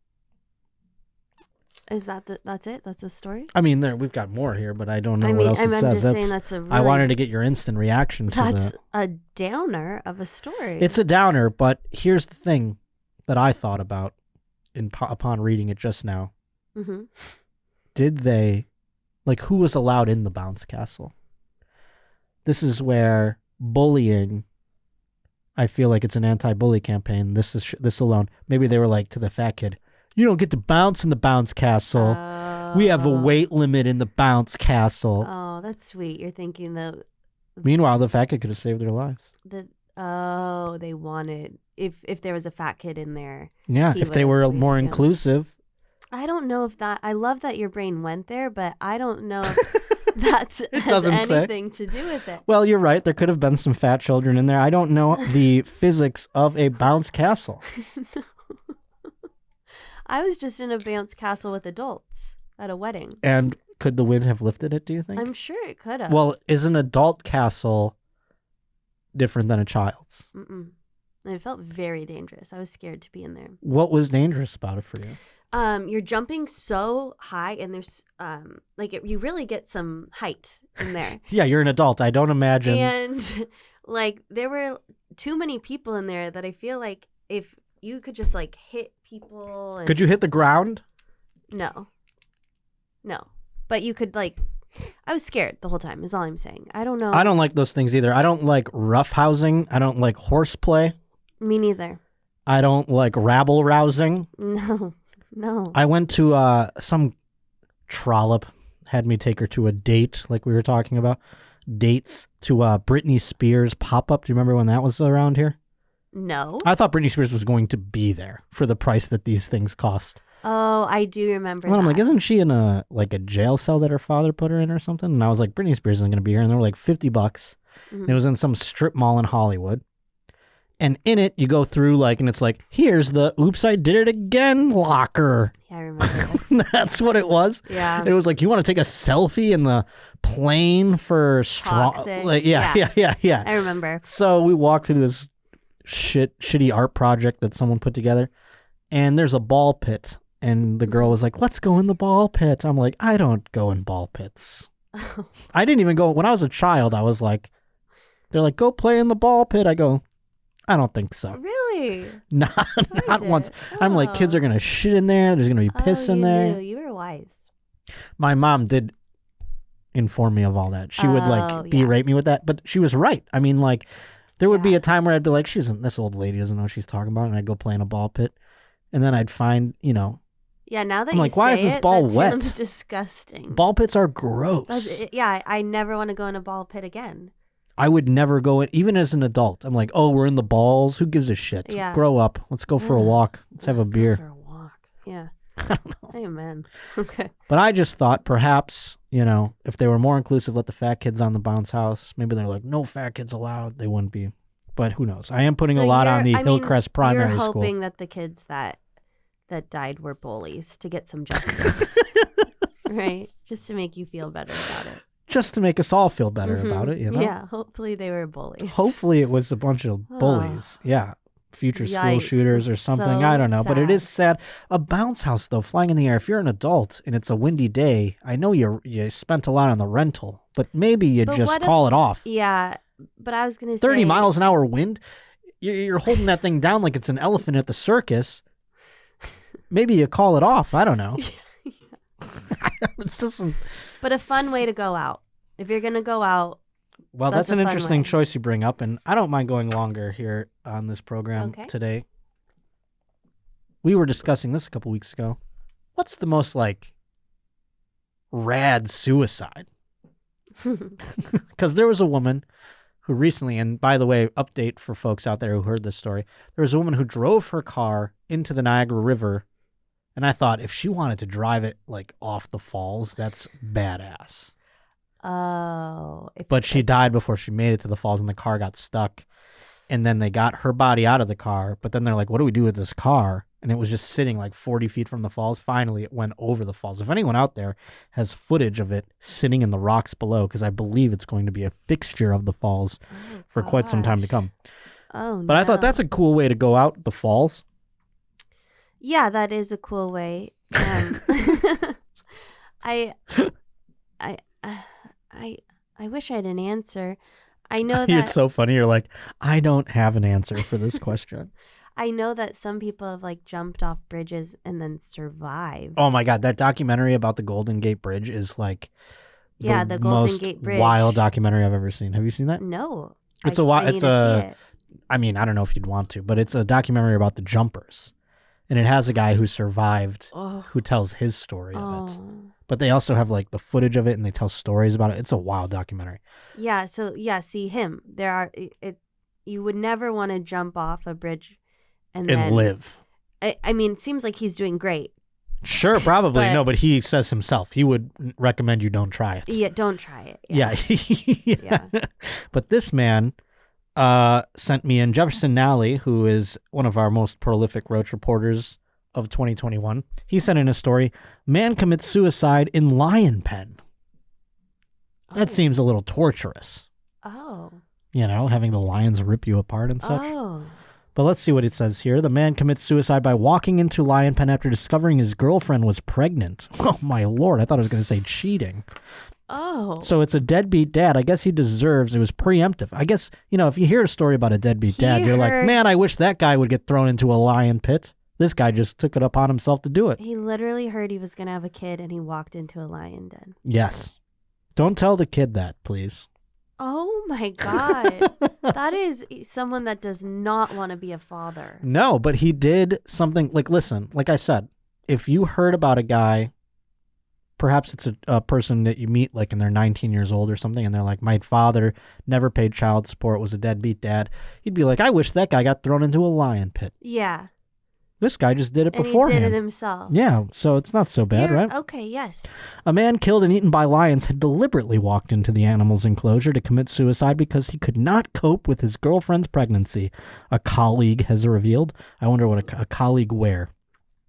Is that's it? That's the story? I mean, we've got more here, but I don't know what else it says. I'm just saying that's a really... I wanted to get your instant reaction for that. That's a downer of a story. It's a downer, but here's the thing that I thought about upon reading it just now. Mm-hmm. Did they... who was allowed in the bounce castle? This is where bullying, I feel like it's an anti-bully campaign. This alone. Maybe they were to the fat kid, you don't get to bounce in the bounce castle. We have a weight limit in the bounce castle. Oh, that's sweet. You're thinking the... Meanwhile, the fat kid could have saved their lives. They wanted... If there was a fat kid in there. Yeah, if they were more inclusive. I don't know if that... I love that your brain went there, but I don't know if that has anything to do with it. Well, you're right. There could have been some fat children in there. I don't know the physics of a bounce castle. No. I was just in a bounce castle with adults at a wedding. And could the wind have lifted it, do you think? I'm sure it could have. Well, is an adult castle different than a child's? Mm-mm. It felt very dangerous. I was scared to be in there. What was dangerous about it for you? You're jumping so high, and there's you really get some height in there. Yeah, you're an adult. I don't imagine. And like there were too many people in there that I feel like if you could just like hit people. And... Could you hit the ground? No. But you could like. I was scared the whole time. Is all I'm saying. I don't know. I don't like those things either. I don't like roughhousing. I don't like horseplay. Me neither. I don't like rabble rousing. No. I went to some trollop had me take her to a date, like we were talking about. Dates to Britney Spears pop-up. Do you remember when that was around here? No. I thought Britney Spears was going to be there for the price that these things cost. Oh, I do remember And that. I'm like, isn't she in a jail cell that her father put her in or something? And I was like, Britney Spears isn't going to be here. And they were like $50. Mm-hmm. And it was in some strip mall in Hollywood. And in it, you go through and it's like, here's the oops, I did it again locker. Yeah, I remember this. That's what it was. Yeah. It was like, you want to take a selfie in the plane for strong. Toxic. Yeah. I remember. So we walked through this shitty art project that someone put together. And there's a ball pit. And the girl was like, let's go in the ball pit. I'm like, I don't go in ball pits. I didn't even go. When I was a child, I was like, they're like, go play in the ball pit. I go, I don't think so. Really? Not once. I'm like, kids are going to shit in there. There's going to be piss in there. You were wise. My mom did inform me of all that. She would berate me with that. But she was right. I mean, like, there would be a time where I'd be like, this old lady doesn't know what she's talking about. And I'd go play in a ball pit. And then I'd find, Yeah, now that I'm you like, why say is this ball that wet? sounds disgusting. Ball pits are gross. Yeah, I never want to go in a ball pit again. I would never go in, even as an adult. I'm like, oh, we're in the balls. Who gives a shit? Yeah. Grow up. Let's go for a walk. Let's have a beer. Go for a walk. Yeah. I don't know. Amen. Okay. But I just thought perhaps, if they were more inclusive, let the fat kids on the bounce house. Maybe they're like, no fat kids allowed. They wouldn't be. But who knows? I am putting a lot on the Hillcrest Primary You're School. hoping that the kids that died were bullies to get some justice. Right? Just to make you feel better about it. Just to make us all feel better about it, Yeah, hopefully they were bullies. Hopefully it was a bunch of bullies. Yeah. Future school Yikes, shooters or it's something. so I don't know. But it sad. is sad. A bounce house, though, flying in the air. If you're an adult and it's a windy day, I know you spent a lot on the rental, but maybe you But just what call it off. Yeah, but I was going to say... 30 miles an hour wind? You're holding that thing down like it's an elephant at the circus. Maybe you call it off. I don't know. It's just But a fun way to go out. If you're going to go out... Well, that's a an fun interesting way. choice you bring up, and I don't mind going longer here on this program today. We were discussing this a couple weeks ago. What's the most, rad suicide? Because there was a woman who recently, and by the way, update for folks out there who heard this story, there was a woman who drove her car into the Niagara River, and I thought if she wanted to drive it, off the falls, that's badass. Oh. But she died before she made it to the falls, and the car got stuck. And then they got her body out of the car. But then they're like, what do we do with this car? And it was just sitting 40 feet from the falls. Finally, it went over the falls. If anyone out there has footage of it sitting in the rocks below, because I believe it's going to be a fixture of the falls for quite some time to come. Oh, But I thought that's a cool way to go out, the falls. Yeah, that is a cool way. I wish I had an answer. I know that It's so funny. You're like, I don't have an answer for this question. I know that some people have jumped off bridges and then survived. Oh my God, that documentary about the Golden Gate Bridge is the Golden most Gate Bridge. wild documentary I've ever seen. Have you seen that? No. It's I need to see it. I mean, I don't know if you'd want to, but it's a documentary about the jumpers. And it has a guy who survived who tells his story of it. But they also have the footage of it and they tell stories about it. It's a wild documentary. Yeah, so see him. You would never want to jump off a bridge and then live. I mean, it seems like he's doing great. Sure, probably. But he says himself, he would recommend you don't try it. Yeah, don't try it. Yeah. Yeah. But this man sent me in Jefferson Nally, who is one of our most prolific roach reporters of 2021. He sent in a story, man commits suicide in lion pen. That seems a little torturous. Oh. Having the lions rip you apart and such. Oh. But let's see what it says here. The man commits suicide by walking into lion pen after discovering his girlfriend was pregnant. Oh, my Lord. I thought I was going to say cheating. Oh. So it's a deadbeat dad. I guess he deserves. It was preemptive. I guess, if you hear a story about a deadbeat dad, you're like, man, I wish that guy would get thrown into a lion pit. This guy just took it upon himself to do it. He literally heard he was going to have a kid and he walked into a lion den. Yes. Don't tell the kid that, please. Oh my God. That is someone that does not want to be a father. No, but he did something listen, like I said, if you heard about a guy, perhaps it's a person that you meet and they're 19 years old or something, and they're like, my father never paid child support, was a deadbeat dad. You'd be like, I wish that guy got thrown into a lion pit. Yeah. This guy just did it And beforehand. he did it himself. Yeah, so it's not so bad, right? Okay, yes. A man killed and eaten by lions had deliberately walked into the animal's enclosure to commit suicide because he could not cope with his girlfriend's pregnancy, a colleague has revealed. I wonder what a colleague where.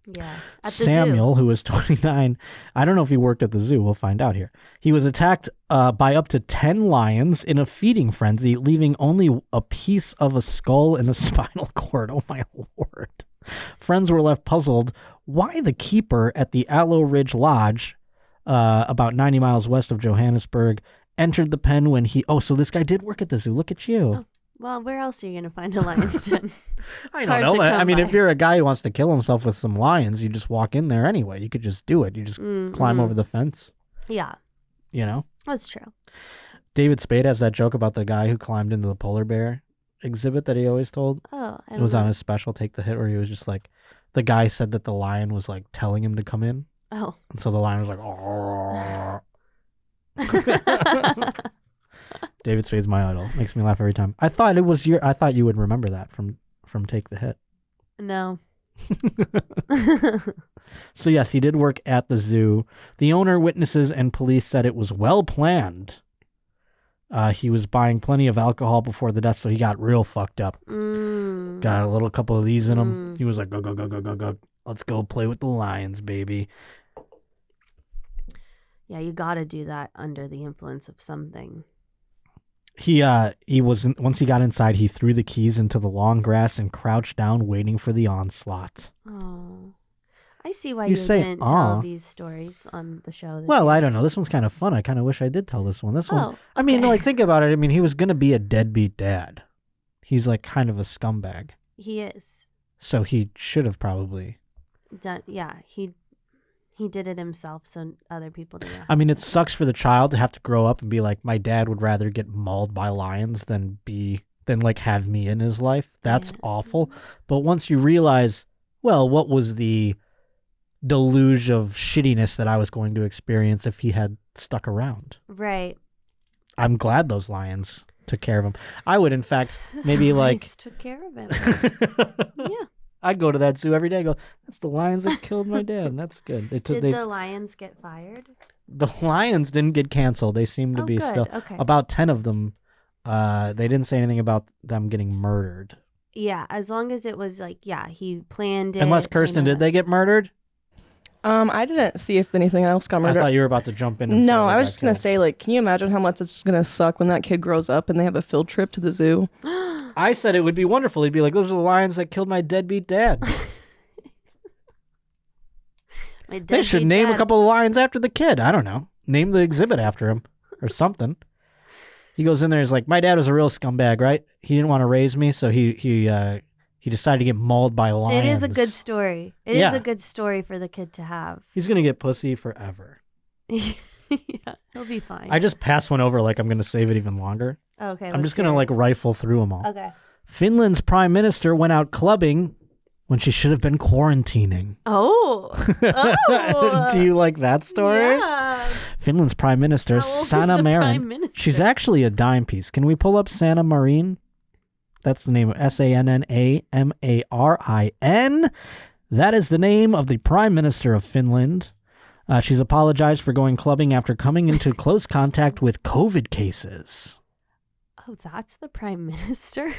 Yeah. At the Samuel, zoo. who was 29, I don't know if he worked at the zoo. We'll find out here. He was attacked by up to 10 lions in a feeding frenzy, leaving only a piece of a skull and a spinal cord. Oh, my Lord. Friends were left puzzled why the keeper at the Aloe Ridge Lodge, about 90 miles west of Johannesburg, entered the pen when so this guy did work at the zoo. Look at you. Oh, well, where else are you going to find a lion's den? I It's don't hard know. to I come mean, by. if you're a guy who wants to kill himself with some lions, you just walk in there anyway. You could just do it. You just climb over the fence, Yeah, that's true. David Spade has that joke about the guy who climbed into the polar bear exhibit that he always told. Oh, I It don't was know. on his special Take the Hit, where he was just like, the guy said that the lion was like telling him to come in. Oh. And so the lion was like, oh. David Spade's my idol. Makes me laugh every time. I thought you would remember that from Take the Hit. No. So yes, he did work at the zoo. The owner, witnesses, and police said it was well planned. He was buying plenty of alcohol before the death, so he got real fucked up. Got a little couple of these in him. He was like, go, go, go, go, go, go. Let's go play with the lions, baby. Yeah, you got to do that under the influence of something. He once he got inside, he threw the keys into the long grass and crouched down, waiting for the onslaught. Oh. I see why You you say, didn't "Aw." tell these stories on the show. This Well, year. I don't know. This one's kind of fun. I kind of wish I did tell this one. This one, Oh, I mean, okay. think about it. I mean, he was going to be a deadbeat dad. He's kind of a scumbag. He is. So he should have probably. Yeah, he did it himself, so other people do that. I mean, it sucks for the child to have to grow up and be like, my dad would rather get mauled by lions than have me in his life. That's awful. But once you realize, well, what was the deluge of shittiness that I was going to experience if he had stuck around? Right. I'm glad those lions took care of him. I would, in fact, maybe Lions took care of him. Yeah. I'd go to that zoo every day and go, that's the lions that killed my dad. That's good. Did the lions get fired? The lions didn't get canceled. They seem to be good. still. Okay. About 10 of them, they didn't say anything about them getting murdered. Yeah, as long as it was he planned it. Unless, Kirsten, did they get murdered? I didn't see if anything else got I murdered. thought you were about to jump in and say No, they I was got just going to killed. say, can you imagine how much it's going to suck when that kid grows up and they have a field trip to the zoo? I said it would be wonderful. He'd be like, those are the lions that killed my deadbeat dad. They should name a couple of lions after the kid. I don't know. Name the exhibit after him or something. He goes in there. He's like, my dad was a real scumbag, right? He didn't want to raise me, so he decided to get mauled by lions. It is a good story. It is Yeah. a good story for the kid to have. He's gonna get pussy forever. Yeah, he'll be fine. I just passed one over like I'm gonna save it even longer. Okay. I'm just gonna rifle through them all. Okay. Finland's prime minister went out clubbing when she should have been quarantining. Oh. Oh. Do you like that story? Yeah. Finland's prime minister, How old is Sanna the Marin. prime minister? She's actually a dime piece. Can we pull up Sanna Marin? That's the name of SANNAMARIN. That is the name of the prime minister of Finland. She's apologized for going clubbing after coming into close contact with COVID cases. Oh, that's the prime minister?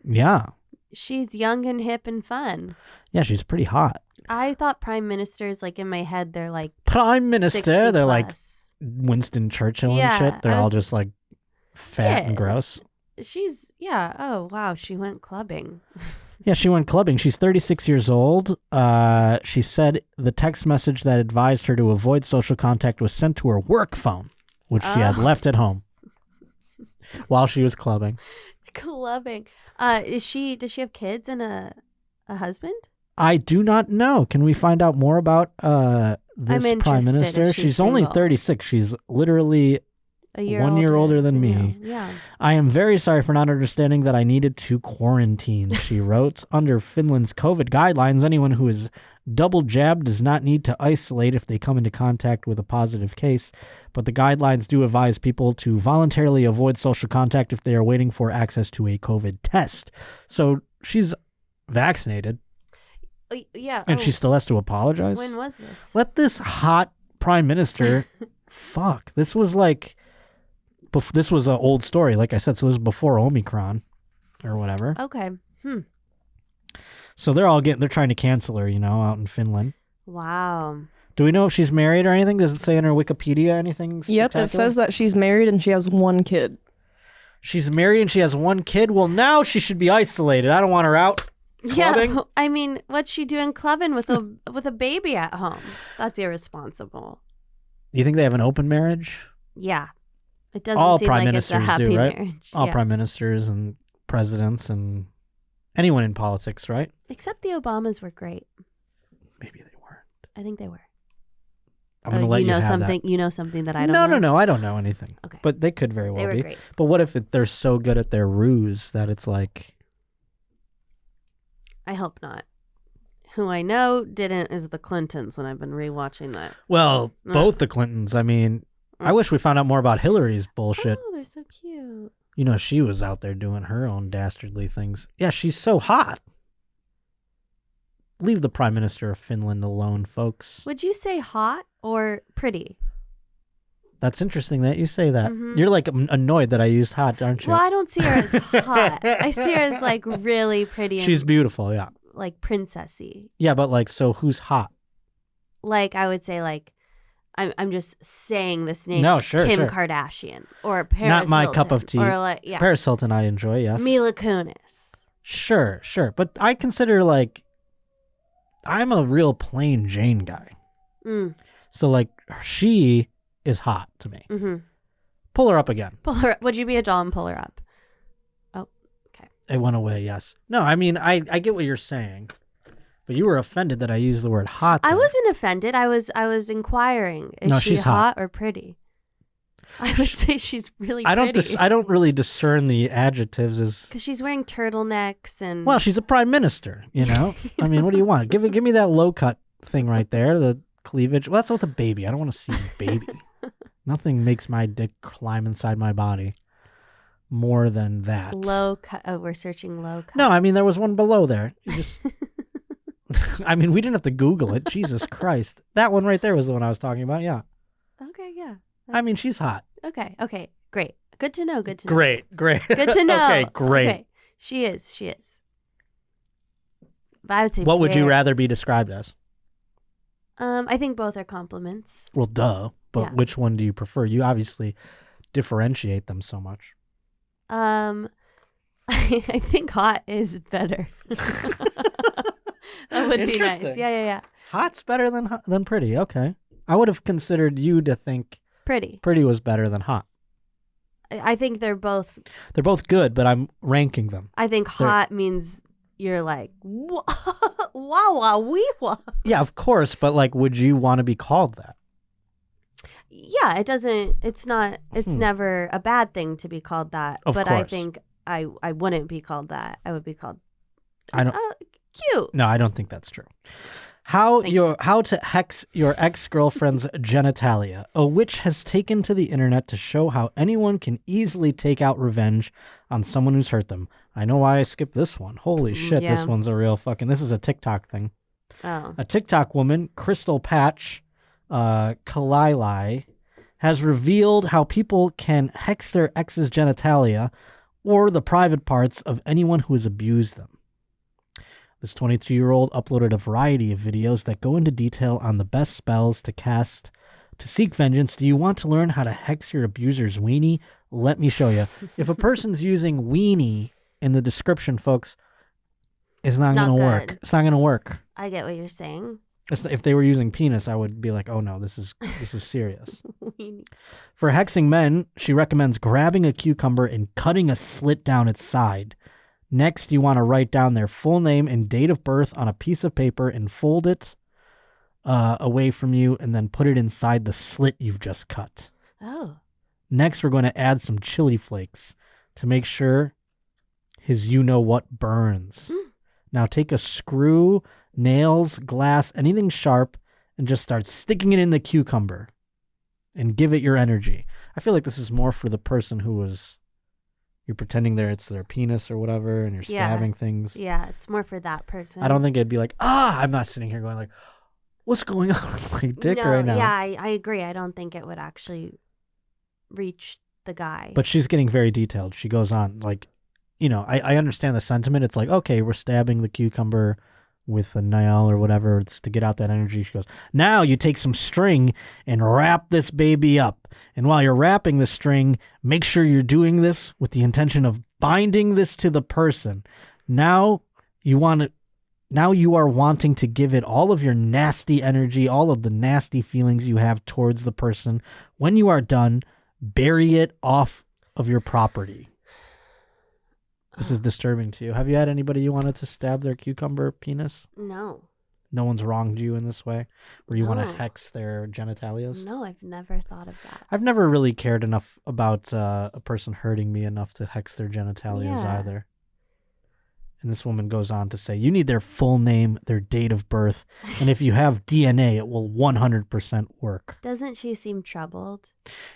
Yeah. She's young and hip and fun. Yeah, she's pretty hot. I thought prime ministers, in my head, they're Prime minister, 60 they're like plus. Winston Churchill Yeah, and shit. They're I all was- just fat and Yes. gross. She's, oh, wow, she went clubbing. Yeah, she went clubbing. She's 36 years old. She said the text message that advised her to avoid social contact was sent to her work phone, which she had left at home while she was clubbing. Clubbing. Does she have kids and a husband? I do not know. Can we find out more about this prime minister? She's only 36. She's literally a year 1 year older than me. Yeah. I am very sorry for not understanding that I needed to quarantine, she wrote. Under Finland's COVID guidelines, anyone who is double jabbed does not need to isolate if they come into contact with a positive case, but the guidelines do advise people to voluntarily avoid social contact if they are waiting for access to a COVID test. So she's vaccinated. Yeah. And she still has to apologize? When was this? Let this hot prime minister... Fuck. This was like... This was an old story, like I said, so this was before Omicron or whatever. Okay. So they're trying to cancel her, out in Finland. Wow. Do we know if she's married or anything? Does it say in her Wikipedia anything? Yep, it says that she's married and she has one kid. She's married and she has one kid? Well, now she should be isolated. I don't want her out clubbing. Yeah, I mean, what's she doing clubbing with a baby at home? That's irresponsible. Do you think they have an open marriage? Yeah. It doesn't All seem prime like it's a ministers happy do, right? marriage. All Yeah. prime ministers and presidents and anyone in politics, right? Except the Obamas were great. Maybe they weren't. I think they were. I'm going to let you know have something. that. You know something that I don't know? No. I don't know anything. Okay. But they could very well They were be. great. But what if they're so good at their ruse that it's like... I hope not. Who I know didn't is the Clintons, and I've been rewatching that. Well, both the Clintons. I mean, I wish we found out more about Hillary's bullshit. Oh, they're so cute. She was out there doing her own dastardly things. Yeah, she's so hot. Leave the Prime Minister of Finland alone, folks. Would you say hot or pretty? That's interesting that you say that. Mhm. You're like annoyed that I used hot, aren't you? Well, I don't see her as hot. I see her as like really pretty. And, She's beautiful, yeah. like princessy. Yeah, but so who's hot? Like I would say I'm just saying this name. No, sure, Kim sure. Kardashian or Paris Not my Hilton, cup of tea. Or Paris Hilton I enjoy, yes. Mila Kunis. Sure. But I consider I'm a real plain Jane guy. Mm. So she is hot to me. Mm-hmm. Pull her up again. Pull her. Would you be a doll and pull her up? Oh, okay. It went away, yes. No, I mean, I get what you're saying. But you were offended that I used the word hot. I there. wasn't offended. I was inquiring. Is she she's hot. or pretty? I would say she's really pretty. I don't really discern the adjectives as... Because she's wearing turtlenecks and... Well, she's a prime minister, I mean, what do you want? Give me that low cut thing right there, the cleavage. Well, that's with a baby. I don't want to see a baby. Nothing makes my dick climb inside my body more than that. Low cut. Oh, we're searching low cut. No, I mean, there was one below there. You just... I mean, we didn't have to Google it. Jesus Christ. That one right there was the one I was talking about, yeah. Okay, yeah. I mean, she's hot. Okay, great. Good to know. Good to know. Great. Good to know. Okay, great. Okay. She is. But I would say What would you rather be described as? I think both are compliments. Well, duh. But Yeah. which one do you prefer? You obviously differentiate them so much. I think hot is better. That would be nice. Interesting. Yeah. Hot's better than pretty. Okay. I would have considered you to think Pretty. pretty was better than hot. I think they're both. They're both good, but I'm ranking them. I think hot means you're like, wow, wow, wee, wow. Yeah, of course. But would you want to be called that? Yeah, it doesn't. It's not. It's never a bad thing to be called that. Of but course. I think I wouldn't be called that. I would be called. I don't. Cute. No, I don't think that's true. How to hex your ex-girlfriend's genitalia. A witch has taken to the internet to show how anyone can easily take out revenge on someone who's hurt them. I know why I skipped this one. Holy shit, yeah. This one's a real fucking... This is a TikTok thing. Oh. A TikTok woman, Crystal Patch, Kalilai, has revealed how people can hex their ex's genitalia or the private parts of anyone who has abused them. This 22-year-old uploaded a variety of videos that go into detail on the best spells to cast to seek vengeance. Do you want to learn how to hex your abuser's weenie? Let me show you. If a person's using weenie in the description, folks, It's not Not gonna good. work. It's not gonna work. I get what you're saying. If they were using penis, I would be like, oh no, this is serious. For hexing men, she recommends grabbing a cucumber and cutting a slit down its side. Next, you want to write down their full name and date of birth on a piece of paper and fold it away from you and then put it inside the slit you've just cut. Oh. Next, we're going to add some chili flakes to make sure his you-know-what burns. Now take a screw, nails, glass, anything sharp, and just start sticking it in the cucumber and give it your energy. I feel like this is more for the person who was, you're pretending it's their penis or whatever, and you're stabbing things. Yeah, it's more for that person. I don't think it'd be like, I'm not sitting here going like, what's going on with my dick right now? Yeah, I agree. I don't think it would actually reach the guy. But she's getting very detailed. She goes on like, I understand the sentiment. It's like, okay, we're stabbing the cucumber with a nail or whatever. It's to get out that energy. She goes, now you take some string and wrap this baby up. And while you're wrapping the string, make sure you're doing this with the intention of binding this to the person. Now you are wanting to give it all of your nasty energy, all of the nasty feelings you have towards the person. When you are done, bury it off of your property. This is disturbing to you. Have you had anybody you wanted to stab their cucumber penis? No. No one's wronged you in this way? Where you want to No. hex their genitalias? No, I've never thought of that. I've never really cared enough about a person hurting me enough to hex their genitalias Yeah. either. And this woman goes on to say, you need their full name, their date of birth, and if you have DNA, it will 100% work. Doesn't she seem troubled?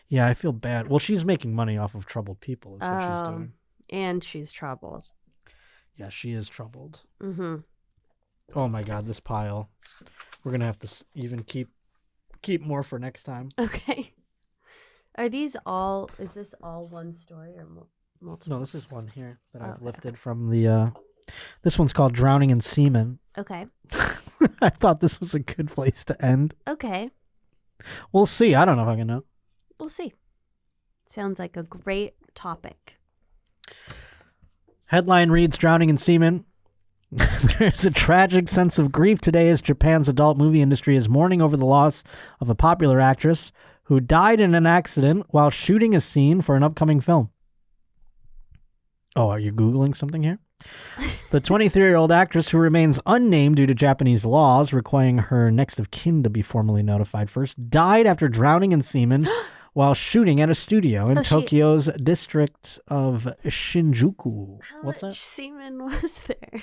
Yeah, I feel bad. Well, she's making money off of troubled people is what she's doing. And she's troubled. Yeah, she is troubled. Mm-hmm. Oh my God, this pile. We're going to have to even keep more for next time. Okay. Is this all one story or multiple? No, this is one here that I've Okay. lifted from the, this one's called Drowning in Semen. Okay. I thought this was a good place to end. Okay. We'll see. I don't know if I can know. We'll see. Sounds like a great topic. Headline reads, Drowning in Semen. There's a tragic sense of grief today as Japan's adult movie industry is mourning over the loss of a popular actress who died in an accident while shooting a scene for an upcoming film. Oh, are you Googling something here? The 23-year-old actress, who remains unnamed due to Japanese laws requiring her next of kin to be formally notified first, died after drowning in semen while shooting at a studio in Tokyo's district of Shinjuku. What's that? Semen was there?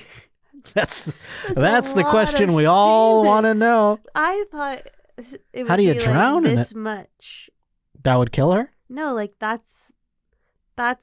That's a the lot question of we all semen. want to know. I thought it would How do you be drown like in this it? much. That would kill her? No, like that's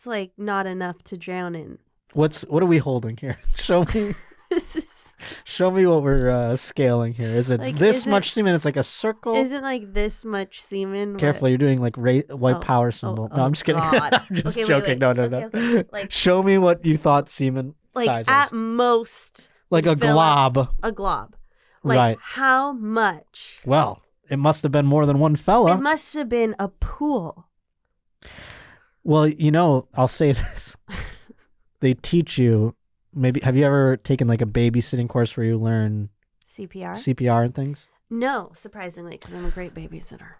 like not enough to drown in. What are we holding here? Show me This is show me what we're scaling here. Is it Like, this much semen? It's like a circle. isn't like this much semen. Careful, you're doing like white power symbol. No, I'm just kidding. God. I'm just Okay, wait, joking. wait. No. Okay. Like Show me what you thought semen like size at was. most Like a fill up glob. a glob. Like Right. how much? Well, it must have been more than one fella. It must have been a pool. Well, I'll say this. They teach you, maybe, have you ever taken like a babysitting course where you learn CPR? CPR and things? No, surprisingly, because I'm a great babysitter.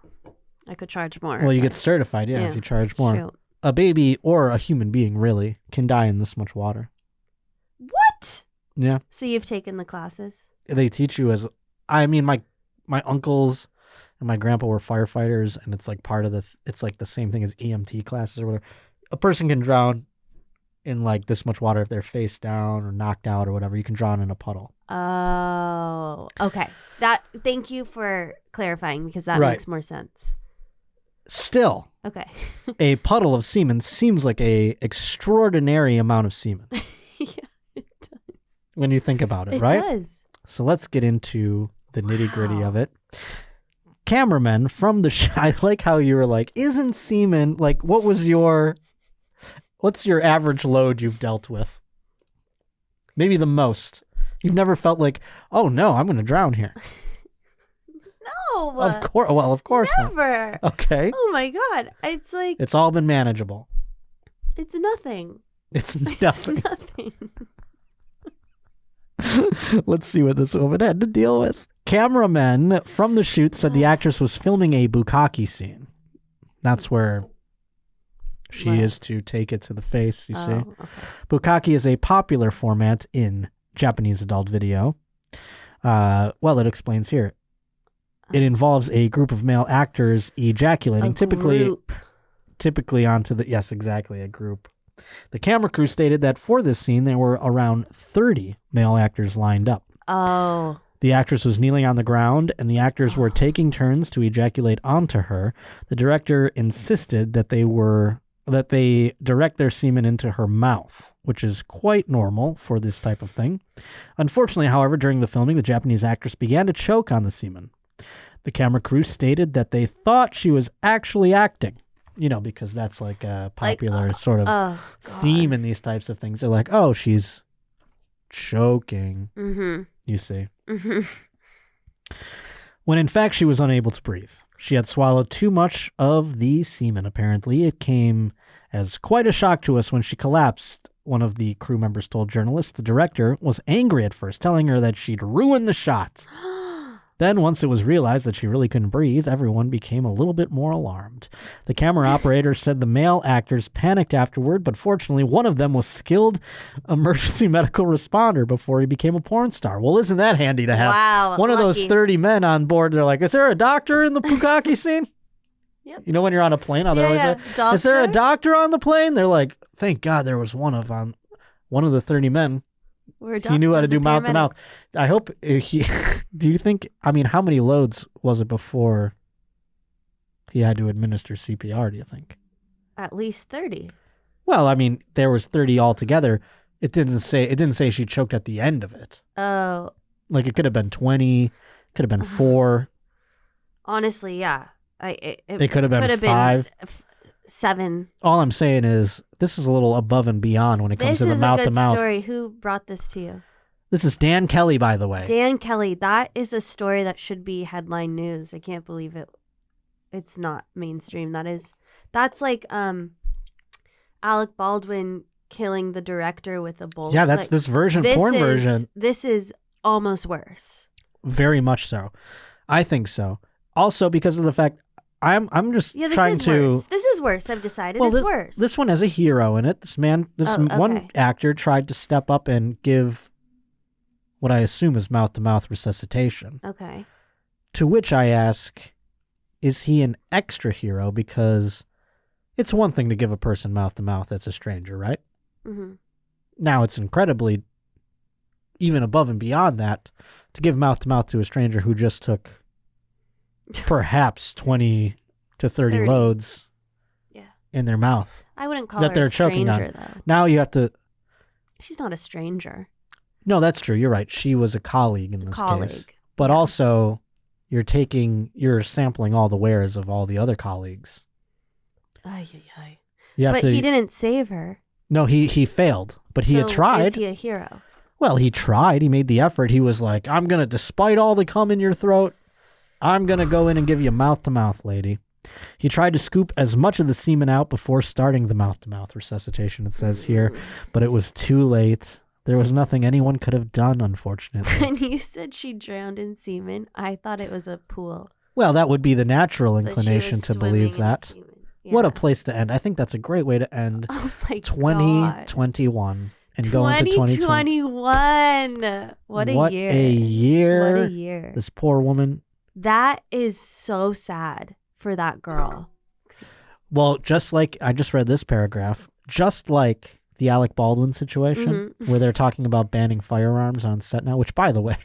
I could charge more. Well, you but- get certified, yeah, if you charge more. Shoot. A baby or a human being really can die in this much water. What? Yeah. So you've taken the classes? They teach you my uncles and my grandpa were firefighters, and it's like part of it's like the same thing as EMT classes or whatever. A person can drown in like this much water if they're face down or knocked out or whatever. You can drown in a puddle. Oh, okay. Thank you for clarifying, because that Right. makes more sense. Still, Okay. a puddle of semen seems like a extraordinary amount of semen Yeah, it does. when you think about it, It right? does. So let's get into the nitty-gritty Wow. of it. Cameramen from the I like how you were like, isn't semen, like, what's your average load you've dealt with? Maybe the most. You've never felt like, oh no, I'm going to drown here. No. Of course not. Never. Okay. Oh my God. It's like, It's all been manageable. it's nothing. It's It's nothing. nothing. Let's see what this woman had to deal with. Cameramen from the shoot said the actress was filming a bukkake scene. That's where she is to take it to the face, you see. Okay. Bukkake is a popular format in Japanese adult video. Well, it explains here. It involves a group of male actors ejaculating, typically onto the... Yes, exactly, a group. The camera crew stated that for this scene, there were around 30 male actors lined up. Oh. The actress was kneeling on the ground, and the actors were taking turns to ejaculate onto her. The director insisted that they direct their semen into her mouth, which is quite normal for this type of thing. Unfortunately, however, during the filming, the Japanese actress began to choke on the semen. The camera crew stated that they thought she was actually acting, because that's like a popular sort of theme in these types of things. They're like, oh, she's choking, you see. When in fact she was unable to breathe. She had swallowed too much of the semen, apparently. It came as quite a shock to us when she collapsed, one of the crew members told journalists. The director was angry at first, telling her that she'd ruined the shot. Then, once it was realized that she really couldn't breathe, everyone became a little bit more alarmed. The camera operator said the male actors panicked afterward, but fortunately one of them was skilled emergency medical responder before he became a porn star. Well, isn't that handy to have? Wow, one of those 30 men on board, they're like, is there a doctor in the bukkake scene? Yep. You know when you're on a plane, how they're always like, is there a doctor on the plane? They're like, thank God there was one of the 30 men. He knew how to do mouth to mouth. I hope he... Do you think... I mean, how many loads was it before he had to administer CPR, do you think? At least 30. Well, I mean, there was 30 altogether. It didn't say she choked at the end of it. Oh. Like, it could have been 20. Could have been 4. Honestly, yeah. It could have been 5. 7. All I'm saying is, this is a little above and beyond when it comes to the mouth-to-mouth. This is a good story. Who brought this to you? This is Dan Kelly, by the way. Dan Kelly. That is a story that should be headline news. I can't believe it. It's not mainstream. That's like Alec Baldwin killing the director with a bullet. Yeah, that's this porn version. This is almost worse. Very much so. I think so. Also, because of the fact I'm just trying to... Worse. This is worse. I've decided it's worse. This one has a hero in it. One actor tried to step up and give what I assume is mouth-to-mouth resuscitation. Okay. To which I ask, is he an extra hero? Because it's one thing to give a person mouth-to-mouth that's a stranger, right? Mm-hmm. Now, it's incredibly, even above and beyond that, to give mouth-to-mouth to a stranger who just took perhaps 20 to 30 loads in their mouth. I wouldn't call her a stranger, though. Now you have to... She's not a stranger. No, that's true. You're right. She was a colleague in this case. But also, you're sampling all the wares of all the other colleagues. Ay. But he didn't save her. No, he failed. But he had tried. Is he a hero? Well, he tried. He made the effort. He was like, I'm going to, despite all the cum in your throat, I'm going to go in and give you mouth-to-mouth, lady. He tried to scoop as much of the semen out before starting the mouth-to-mouth resuscitation, it says here, but it was too late. There was nothing anyone could have done, unfortunately. When you said she drowned in semen, I thought it was a pool. Well, that would be the natural inclination to believe that. Yeah. What a place to end. I think that's a great way to end 2021 and go into 2021. What a year. What a year. This poor woman. That is so sad for that girl. Well, just like I just read this paragraph, just like the Alec Baldwin situation where they're talking about banning firearms on set now, which, by the way,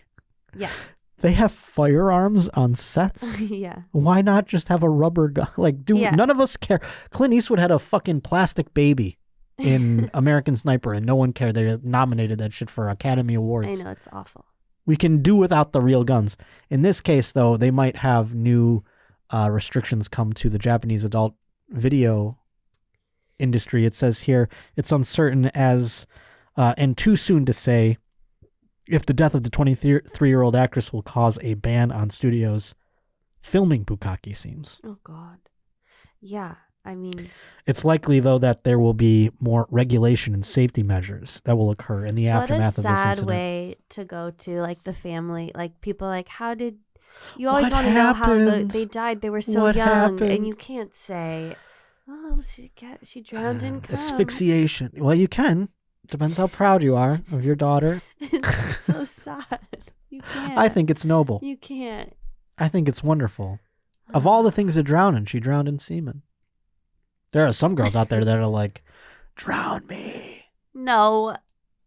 they have firearms on sets. Yeah. Why not just have a rubber gun? None of us care. Clint Eastwood had a fucking plastic baby in American Sniper and no one cared. They nominated that shit for Academy Awards. I know, it's awful. We can do without the real guns. In this case, though, they might have new restrictions come to the Japanese adult video industry. It says here, it's uncertain as and too soon to say if the death of the 23-year-old actress will cause a ban on studios filming bukkake scenes. Oh, God. Yeah. I mean, It's likely, though, that there will be more regulation and safety measures that will occur in the what a aftermath of this sad incident. way to go to, like, the family. Like, people like, how did... You always What want to know how happened? they died. They were so What young. happened? And you can't say, oh, she drowned in cum. Asphyxiation. Well, you can. Depends how proud you are of your daughter. It's so sad. You can't. I think it's noble. You can't. I think it's wonderful. Of all the things to drown in, she drowned in semen. There are some girls out there that are like, drown me. No.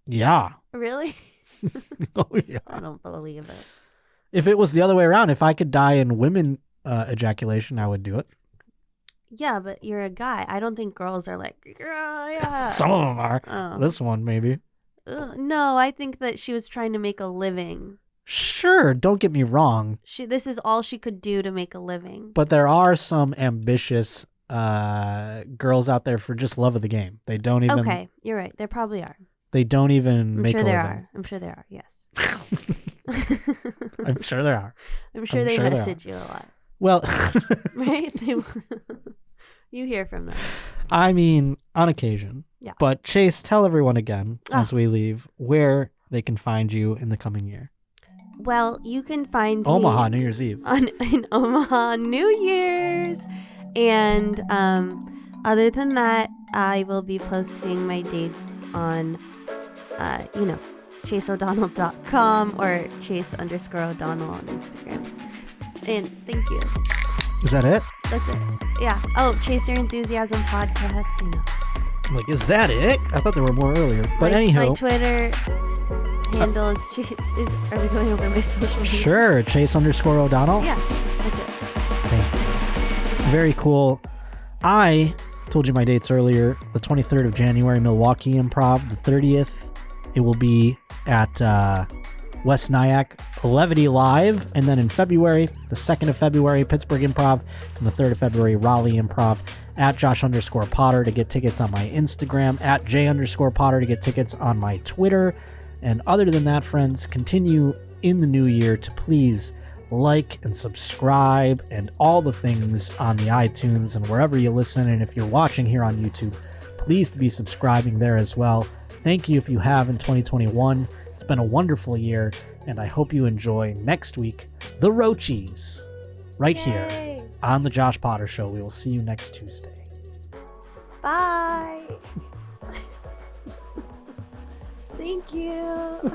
Yeah. Really? Oh, yeah. I don't believe it. If it was the other way around, if I could die in women ejaculation, I would do it. Yeah, but you're a guy. I don't think girls are like, yeah. Some of them are. Oh. This one, maybe. No, I think that she was trying to make a living. Sure, don't get me wrong. This is all she could do to make a living. But there are some ambitious girls out there for just love of the game. They don't even. Okay, you're right. There probably are. They don't even I'm make sure a there living. are. I'm sure there are. Yes. I'm sure there are. I'm sure I'm they sure there message you a lot, Well, right? You hear from them. I mean, on occasion. Yeah. But Chase, tell everyone again as we leave where they can find you in the coming year. Well, you can find Omaha, me New Year's Eve. in Omaha New Year's, and other than that, I will be posting my dates on, chaseodonnell.com or chase_O'Donnell on Instagram. And thank you. Is that it? That's it. Yeah. Oh, Chase Your Enthusiasm podcast. I'm like, is that it? I thought there were more earlier. But anyhow. My Twitter handle is Chase. Are we going over my social media? Sure. Chase_O'Donnell. Yeah, that's it. Thank you. Very cool. I told you my dates earlier. The 23rd of January, Milwaukee Improv. The 30th, it will be at West Nyack Levity Live. And then in February, the 2nd of February, Pittsburgh Improv. And the 3rd of February, Raleigh Improv. At Josh_Potter to get tickets on my Instagram. At J_Potter to get tickets on my Twitter. And other than that, friends, continue in the new year to please like and subscribe and all the things on the iTunes and wherever you listen. And if you're watching here on YouTube, please be subscribing there as well. Thank you if you have in 2021. It's been a wonderful year, and I hope you enjoy next week the Roachies right here on the Josh Potter Show. We will see you next Tuesday. Bye. Thank you.